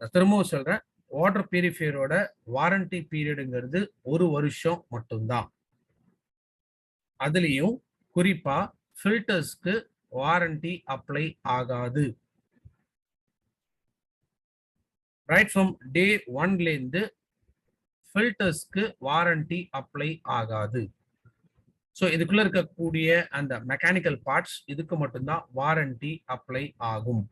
நான் திரும்பவும் சொல்றேன், வாட்டர் பியூரிஃபையரோட வாரண்டி பீரியடுங்கிறது 1 வருஷம் மட்டும்தான். அதுலயும் குறிப்பா ஃபில்டர்ஸ்க்கு வாரண்டி அப்ளை ஆகாது. ரைட் ஃப்ரம் டே 1ல இருந்து ஃபில்டர்ஸ்க்கு வாரண்டி அப்ளை ஆகாது. ஸோ இதுக்குள்ள இருக்கக்கூடிய அந்த மெக்கானிக்கல் பார்ட்ஸ் இதுக்கு மட்டும்தான் வாரண்டி அப்ளை ஆகும்.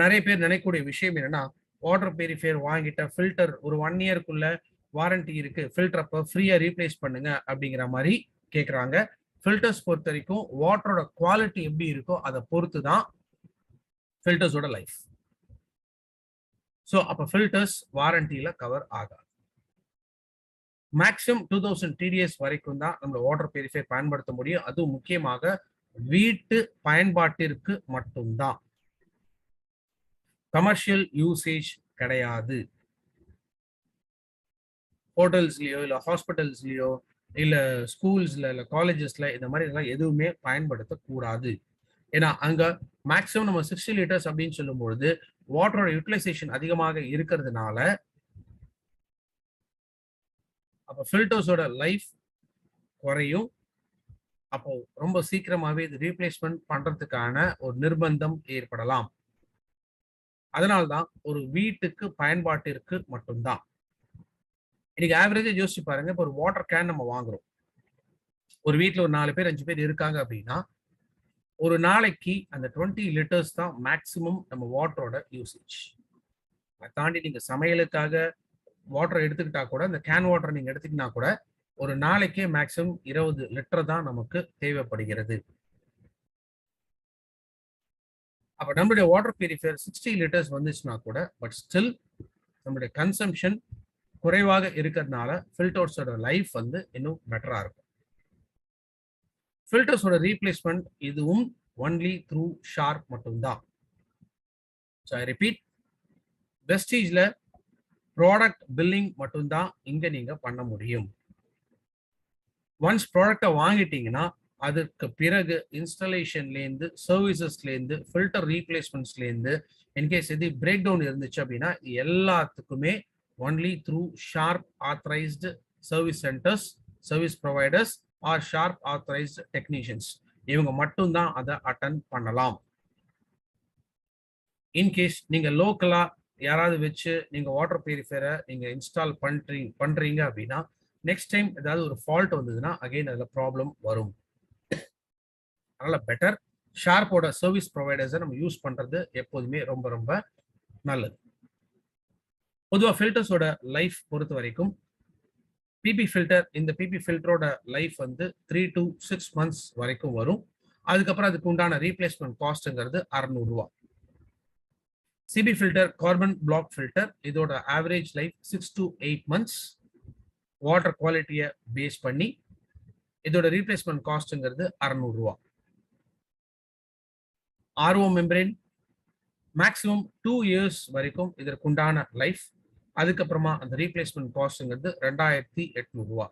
நிறைய பேர் நினைக்கக்கூடிய விஷயம் என்னன்னா, வாட்டர் பியூரிஃபையர் வாங்கிட்ட ஃபில்டர் ஒரு 1 இயர்க்குள்ள வாரண்டி இருக்கு, ஃபில்டர் அப்போ ஃப்ரீயா ரீப்ளேஸ் பண்ணுங்க அப்படிங்கிற மாதிரி கேட்குறாங்க. ஃபில்டர்ஸ் பொறுத்த வரைக்கும் வாட்டரோட குவாலிட்டி எப்படி இருக்கோ அதை பொறுத்து தான் ஃபில்டர்ஸோட லைஃப். ஸோ அப்போ ஃபில்டர்ஸ் வாரண்டியில கவர் ஆகாது. மேக்ஸிமம் 2000 TDS வரைக்கும் தான் நம்ம வாட்டர் பியூரிஃபையர் பயன்படுத்த முடியும். அதுவும் முக்கியமாக வீட்டு பயன்பாட்டிற்கு மட்டும்தான், கமர்ஷியல் யூசேஜ் கிடையாது. ஹோட்டல்ஸ்லயோ இல்ல ஹாஸ்பிட்டல்ஸ்லயோ இல்ல ஸ்கூல்ஸ்ல இல்ல காலேஜஸ்ல இந்த மாதிரி எல்லாம் எதுவுமே பயன்படுத்தக்கூடாது. ஏன்னா அங்க மேக்ஸிமம் நம்ம 60 லிட்டர்ஸ் அப்படின்னு சொல்லும்பொழுது வாட்டரோட யூட்டிலைசேஷன் அதிகமாக இருக்கிறதுனால அப்போ ஃபில்டர்ஸோட லைஃப் குறையும். அப்போ ரொம்ப சீக்கிரமாவே இது ரீப்ளேஸ்மெண்ட் பண்றதுக்கான ஒரு நிர்பந்தம் ஏற்படலாம். அதனால்தான் ஒரு வீட்டுக்கு பயன்பாட்டிற்கு மட்டும்தான். இன்னைக்கு ஆவரேஜா யோசிச்சு பாருங்க, இப்போ ஒரு வாட்டர் கேன் நம்ம வாங்குறோம், ஒரு வீட்டுல ஒரு 4 பேர் 5 பேர் இருக்காங்க அப்படின்னா ஒரு நாளைக்கு அந்த 20 லிட்டர்ஸ் தான் மேக்சிமம் நம்ம வாட்டரோட யூசேஜ். அதை தாண்டி நீங்க சமையலுக்காக வாட்டர் எடுத்துக்கிட்டா கூட, இந்த கேன் வாட்டர் நீங்க எடுத்துக்கிட்டா கூட ஒரு நாளைக்கே மேக்சிமம் 20 லிட்டர் தான் நமக்கு தேவைப்படுகிறது. அப்ப நம்மளுடைய வாட்டர் பியூரிஃபையர் 60 லிட்டர்ஸ் வந்துச்சுன்னா கூட பட் ஸ்டில் நம்மளுடைய கன்சம்ஷன் குறைவாக இருக்கிறதுனால ஃபில்டர்ஸோட லைஃப் வந்து இன்னும் பெட்டரா இருக்கும். ஃபில்டர்ஸோட ரீப்ளேஸ்மெண்ட் இதுவும் ஒன்லி த்ரூ ஷார்ப் மட்டும்தான். ஸோ ஐ ரிப்பீட், வெஸ்டீஜ்ல ப்ராடக்ட் பில்லிங் மட்டும்தான் இங்க நீங்க பண்ண முடியும். ஒன்ஸ் ப்ராடக்டை வாங்கிட்டீங்கன்னா அதுக்கு பிறகு இன்ஸ்டாலேஷன்லேருந்து சர்வீசஸ்லேருந்து ஃபில்டர் ரீப்ளேஸ்மெண்ட்ஸ்லேருந்து இன்கேஸ் எது பிரேக் டவுன் இருந்துச்சு அப்படின்னா எல்லாத்துக்குமே only through Sharp authorised service centres, service providers or Sharp authorised technicians, இவங்க மட்டும்தான் அதை அட்டன் பண்ணலாம். இன்கேஸ் நீங்க லோக்கலா யாராவது வச்சு நீங்க வாட்டர் பியூரிஃபையரை நீங்க இன்ஸ்டால் பண்றீங்க அப்படின்னா நெக்ஸ்ட் டைம் ஏதாவது ஒரு ஃபால்ட் வந்ததுன்னா அகைன் அதுல ப்ராப்ளம் வரும். அதனால பெட்டர் ஷார்ப்போட சர்வீஸ் ப்ரொவைடர்ஸை நம்ம யூஸ் பண்றது எப்போதுமே ரொம்ப ரொம்ப நல்லது. பொதுவாக ஃபில்டர்ஸோட லைஃப் பொறுத்த வரைக்கும் பிபி ஃபில்டர், இந்த பிபி ஃபில்டரோட லைஃப் வந்து 3 to 6 months வரைக்கும் வரும். அதுக்கப்புறம் அதுக்கு உண்டான ரீப்ளேஸ்மெண்ட் காஸ்ட்ங்கிறது 600 ரூபா. CB filter, carbon block filter, இதோட average life 6 to 8 months. Water குவாலிட்டியை பேஸ் பண்ணி இதோட ரீப்ளேஸ்மெண்ட் காஸ்ட்ங்கிறது 600 ரூபா. ஆர்ஓ மெம்பரேன் மேக்ஸிமம் 2 years வரைக்கும் இதற்குண்டான லைஃப். அதுக்கப்புறமா அந்த ரீப்ளேஸ்மெண்ட் காஸ்ட்ங்கிறது 2800 ரூபா.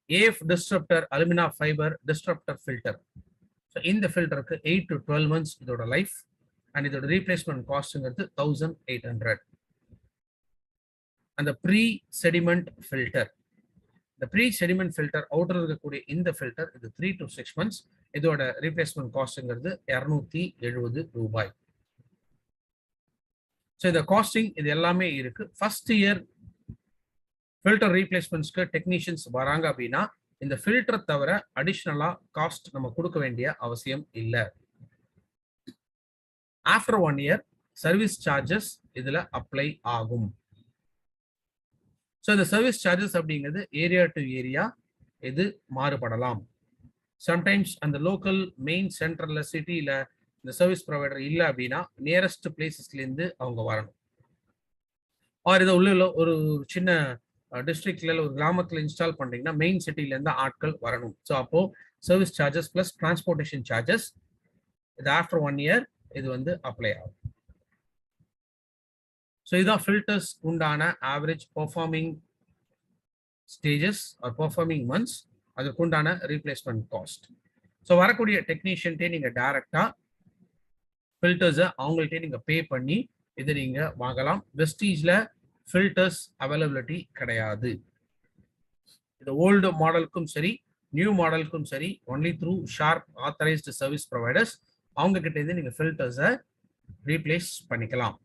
ஏஎஃப் டிஸ்ட்ரப்டர் அலுமினா ஃபைபர் டிஸ்ட்ரப்டர் ஃபில்டர், இந்த ஃபில்டருக்கு 8 to 12 months இதோட லைஃப் அண்ட் இதோட ரீப்ளேஸ்மெண்ட் காஸ்ட்ங்கிறது 1800. அந்த ப்ரீ செடிமெண்ட் ஃபில்டர், இந்த ப்ரீ செடிமெண்ட் ஃபில்டர் அவுட்டர் இருக்கக்கூடிய இந்த ஃபில்டர் இது 3 to 6 months, இதோட ரீப்ளேஸ்மெண்ட் காஸ்ட்ங்கிறது 270 ரூபாய். ஸோ இந்த காஸ்டிங் இது எல்லாமே இருக்கு. ஃபர்ஸ்ட் இயர் ஃபில்டர் ரீப்ளேஸ்மெண்ட்ஸ்க்கு டெக்னீஷியன்ஸ் வராங்க அப்படின்னா இந்த ஃபில்டர் தவிர அடிஷ்னலா காஸ்ட் நம்ம கொடுக்க வேண்டிய அவசியம் இல்லை. ஆஃப்டர் 1 year சர்வீஸ் சார்ஜஸ் இதுல அப்ளை ஆகும். ஸோ இந்த சர்வீஸ் சார்ஜஸ் அப்படிங்கிறது ஏரியா டு ஏரியா இது மாறுபடலாம். சம்டைம்ஸ் அந்த லோக்கல் மெயின் சென்டர்ல சிட்டியில இந்த சர்வீஸ் ப்ரொவைடர் இல்லை அப்படின்னா நியரஸ்ட் பிளேசஸ்லேருந்து அவங்க வரணும். ஆர் இதை உள்ள ஒரு சின்ன டிஸ்ட்ரிக்ட்ல ஒரு கிராமத்தில் இன்ஸ்டால் பண்றீங்கன்னா மெயின் சிட்டிலேருந்து ஆட்கள் வரணும். ஸோ அப்போ service charges plus transportation charges இது ஆஃப்டர் 1 year இது வந்து அப்ளை ஆகும். ஸோ இதுதான் ஃபில்டர்ஸ் உண்டான average performing stages R performing months, அதுக்குண்டான ரீப்ளேஸ்மெண்ட் காஸ்ட். ஸோ வரக்கூடிய டெக்னீஷியன்ட்டே நீங்க டைரக்டா ஃபில்டர்ஸை அவங்கள்ட்டே நீங்க பே பண்ணி இதை நீங்க வாங்கலாம். வெஸ்டீஜ்ல ஃபில்டர்ஸ் அவைலபிலிட்டி கிடையாது. இது ஓல்டு மாடலுக்கும் சரி நியூ மாடலுக்கும் சரி only through Sharp authorised service providers, அவங்க கிட்ட இருந்து நீங்க ஃபில்டர்ஸை ரீப்ளேஸ் பண்ணிக்கலாம்.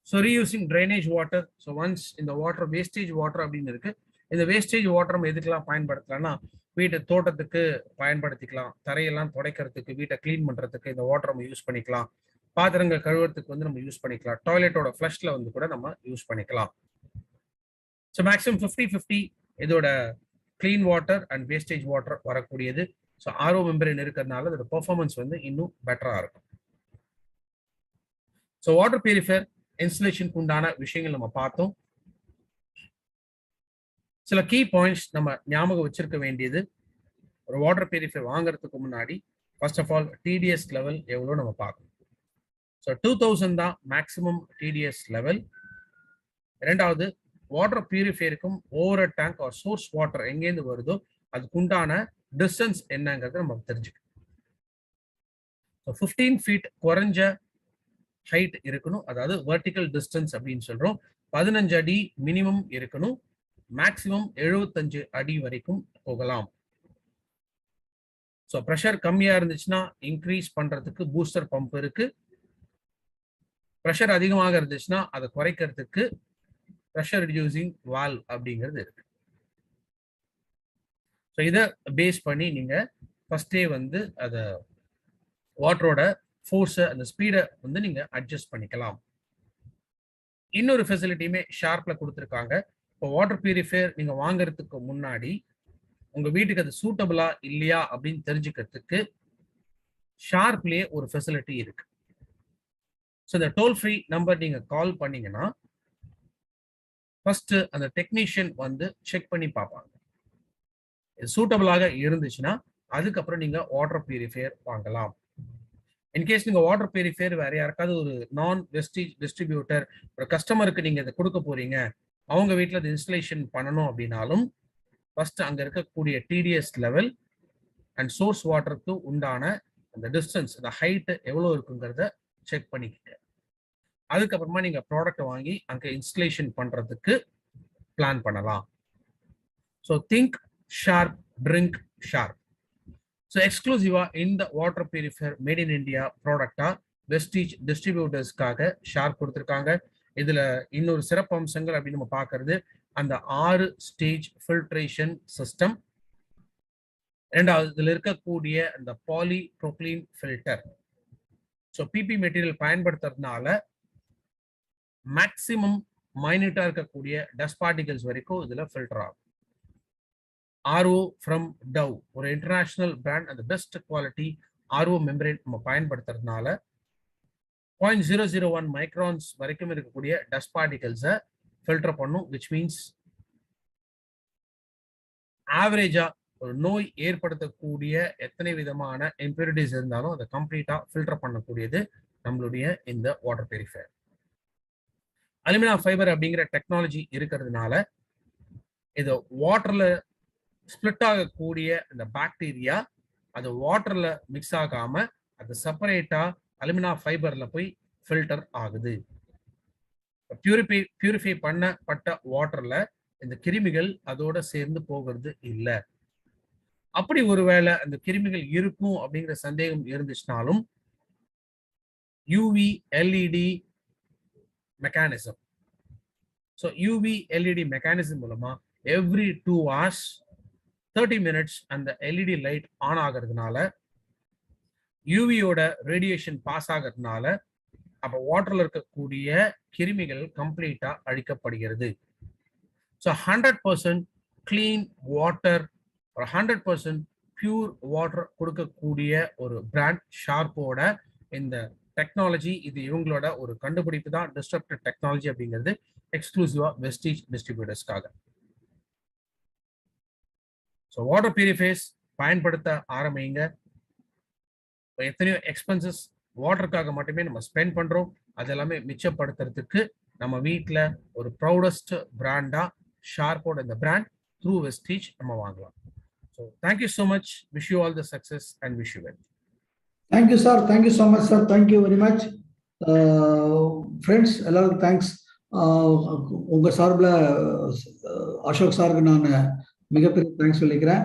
So reusing drainage water, so once இந்த வாட்டர் வேஸ்டேஜ் வாட்டர் அப்படின்னு இருக்கு, இந்த வேஸ்டேஜ் வாட்டர் நம்ம எதுக்கெல்லாம் பயன்படுத்தலாம்னா வீட்டு தோட்டத்துக்கு பயன்படுத்திக்கலாம், தரையெல்லாம் துடைக்கிறதுக்கு, வீட்டை கிளீன் பண்றதுக்கு இந்த வாட்டர் நம்ம யூஸ் பண்ணிக்கலாம். பாத்திரங்கள் கழுவுறதுக்கு வந்து நம்ம யூஸ் பண்ணிக்கலாம். டாய்லெட்டோட ஃப்ளஷ்ல வந்து கூட நம்ம யூஸ் பண்ணிக்கலாம். ஸோ மேக்ஸிமம் 50-50 இதோட clean water and wastage water வரக்கூடியது. ஸோ ஆர்ஓ மெம்பரேன் இருக்கிறதுனால இதோட பெர்ஃபார்மன்ஸ் வந்து இன்னும் பெட்டரா இருக்கும். ஸோ வாட்டர் பியூரிஃபையர் இன்ஸ்டலேஷனுக்கு உண்டான விஷயங்கள் நம்ம பார்த்தோம். சில கீ பாயிண்ட்ஸ் நம்ம ஞாபகம் வச்சிருக்க வேண்டியது, ஒரு வாட்டர் பியூரிஃபையர் வாங்குறதுக்கு முன்னாடி first of all TDS level எவ்வளோ நம்ம பார்க்கணும். ஸோ 2000 தான் மேக்ஸிமம் டிடிஎஸ் லெவல். இரண்டாவது, வாட்டர் பியூரிஃபையருக்கும் over tank or source water எங்கேருந்து வருதோ அதுக்கு உண்டான டிஸ்டன்ஸ் என்னங்கிறத நம்ம தெரிஞ்சுக்கணும். 15 ஃபீட் குறைஞ்ச ஹைட் இருக்கணும், அதாவது வெர்டிக்கல் டிஸ்டன்ஸ் அப்படின்னு சொல்றோம். 15 அடி மினிமம் இருக்கணும், மேக்சிமம் 75 அடி வரைக்கும் போகலாம். ஸோ ப்ரெஷர் கம்மியா இருந்துச்சுன்னா இன்க்ரீஸ் பண்றதுக்கு பூஸ்டர் பம்ப் இருக்கு. ப்ரெஷர் அதிகமாக இருந்துச்சுன்னா அதை குறைக்கிறதுக்கு ப்ரெஷர் ரிடியூசிங் வால்வ் அப்படிங்கிறது இருக்கு. ஸோ இதை பேஸ் பண்ணி நீங்க ஃபர்ஸ்டே வந்து அதை வாட்டரோட ஃபோர்ஸை அந்த ஸ்பீடை வந்து நீங்க அட்ஜஸ்ட் பண்ணிக்கலாம். இன்னொரு ஃபெசிலிட்டியுமே ஷார்ப்ல கொடுத்துருக்காங்க. இப்போ வாட்டர் பியூரிஃபையர் நீங்க வாங்குறதுக்கு முன்னாடி உங்க வீட்டுக்கு அது சூட்டபிளா இல்லையா அப்படின்னு தெரிஞ்சுக்கிறதுக்கு ஷார்ப்லயே ஒரு ஃபெசிலிட்டி இருக்கு. ஸோ இந்த டோல் ஃப்ரீ நம்பர் நீங்க கால் பண்ணீங்கன்னா ஃபர்ஸ்ட் அந்த டெக்னீஷியன் வந்து செக் பண்ணி பார்ப்பாங்க. இது சூட்டபிளாக இருந்துச்சுன்னா அதுக்கப்புறம் நீங்க வாட்டர் பியூரிஃபையர் வாங்கலாம். இன்கேஸ் நீங்க வாட்டர் பியூரிஃபையர் வேற யாருக்காவது ஒரு நான் வெஸ்டேஜ் டிஸ்ட்ரிபியூட்டர் ஒரு கஸ்டமருக்கு நீங்க இதை கொடுக்க போறீங்க, அவங்க வீட்டில் அது இன்ஸ்டலேஷன் பண்ணணும் அப்படின்னாலும் ஃபர்ஸ்ட் அங்க இருக்கக்கூடிய டிடிஎஸ் லெவல் அண்ட் சோர்ஸ் வாட்டருக்கு உண்டான அந்த டிஸ்டன்ஸ், அந்த ஹைட் எவ்வளோ இருக்குங்கிறத செக் பண்ணிக்கிட்டு அதுக்கப்புறமா நீங்க ப்ராடக்ட் வாங்கி அங்க இன்ஸ்டலேஷன் பண்றதுக்கு பிளான் பண்ணலாம். So think Sharp, drink Sharp. So எக்ஸ்க்ளூசிவா இந்த water purifier made in India ப்ராடக்டா வெஸ்டீஜ் டிஸ்ட்ரிபியூட்டர்ஸ்க்காக ஷார்ப் கொடுத்துருக்காங்க. இதுல இன்னொரு சிறப்பு அம்சங்கள் அப்படின்னு நம்ம பார்க்கறது அந்த 6 ஸ்டேஜ் ஃபில்ட்ரேஷன் சிஸ்டம். இரண்டாவது, இதுல இருக்கக்கூடிய அந்த poly propylene filter. So PP material பயன்படுத்துறதுனால மேக்சிமம் மைன்யூட்டா இருக்கக்கூடிய டஸ்ட் பார்ட்டிகல்ஸ் வரைக்கும் இதுல ஃபில்டர் ஆகும். ஆர்ஓ ஃப்ரம் டவ், ஒரு இன்டர்நேஷனல் பிராண்ட், அந்த பெஸ்ட் குவாலிட்டி ஆர்ஓ மெம்பரேன் நம்ம பயன்படுத்துறதுனால 0.001 மைக்ரான்ஸ் வரைக்கும் இருக்கக்கூடிய டஸ்ட் பார்ட்டிகல்ஸை ஃபில்டர் பண்ணும். விச் மீன்ஸ் ஆவரேஜா ஒரு நோய் ஏற்படுத்தக்கூடிய எத்தனை விதமான இம்பியூரிட்டிஸ் இருந்தாலும் அதை கம்ப்ளீட்டா ஃபில்டர் பண்ணக்கூடியது நம்மளுடைய இந்த வாட்டர் பியூரிஃபையர். அலுமினியம் ஃபைபர் அப்படிங்கிற டெக்னாலஜி இருக்கிறதுனால இது வாட்டர்ல ஸ்பிளிட் ஆகக்கூடிய இந்த பாக்டீரியா அது வாட்டர்ல மிக்ஸ் ஆகாம அது செப்பரேட்டா அலுமினியம் ஃபைபர்ல போய் ஃபில்டர் ஆகுது. பியூரிஃபை பண்ணப்பட்ட வாட்டர்ல இந்த கிருமிகள் அதோட சேர்ந்து போகிறது இல்லை. அப்படி ஒருவேளை அந்த கிருமிகள் இருக்கும் அப்படிங்கிற சந்தேகம் இருந்துச்சுனாலும் UV LED mechanism. So UV LED mechanism மூலமா எவ்ரி 2 hours 30 minutes அந்த எல்இடி லைட் ஆன் ஆகிறதுனால யூவியோட ரேடியேஷன் பாஸ் ஆகிறதுனால அப்போ வாட்டர்ல இருக்கக்கூடிய கிருமிகள் கம்ப்ளீட்டா அழிக்கப்படுகிறது. ஸோ 100% கிளீன் வாட்டர், ஒரு 100% பியூர் வாட்டர் கொடுக்கக்கூடிய ஒரு பிராண்ட் ஷார்ப்போட இந்த டெக்னாலஜி. இது இவங்களோட ஒரு கண்டுபிடிப்பு தான், டிஸ்ட்ரப்டிவ் டெக்னாலஜி அப்படிங்கிறது எக்ஸ்க்ளூசிவா வெஸ்டீஜ் டிஸ்ட்ரிபியூட்டர்ஸ்க்காக. ஸோ வாட்டர் பியூரிஃபையர்ஸ் பயன்படுத்த ஆரம்பிங்க. எத்தனையோ எக்ஸ்பென்சஸ் வாட்டருக்காக மட்டுமே நம்ம ஸ்பெண்ட் பண்றோம், அது எல்லாமே மிச்சப்படுத்துறதுக்கு நம்ம வீட்டில் ஒரு ப்ரௌடஸ்ட் பிராண்டா ஷார்ப்போட இந்த பிராண்ட் த்ரூ வெஸ்டீஜ் நம்ம வாங்கலாம். So thank you so much, wish you all the success and wish you well. Thank you sir, thank you so much sir, thank you very much. Friends எல்லாருக்கும் தேங்க்ஸ். உங்கள் சார்பில் அசோக் சாருக்கு நான் மிகப்பெரிய தேங்க்ஸ் சொல்லிக்கிறேன்.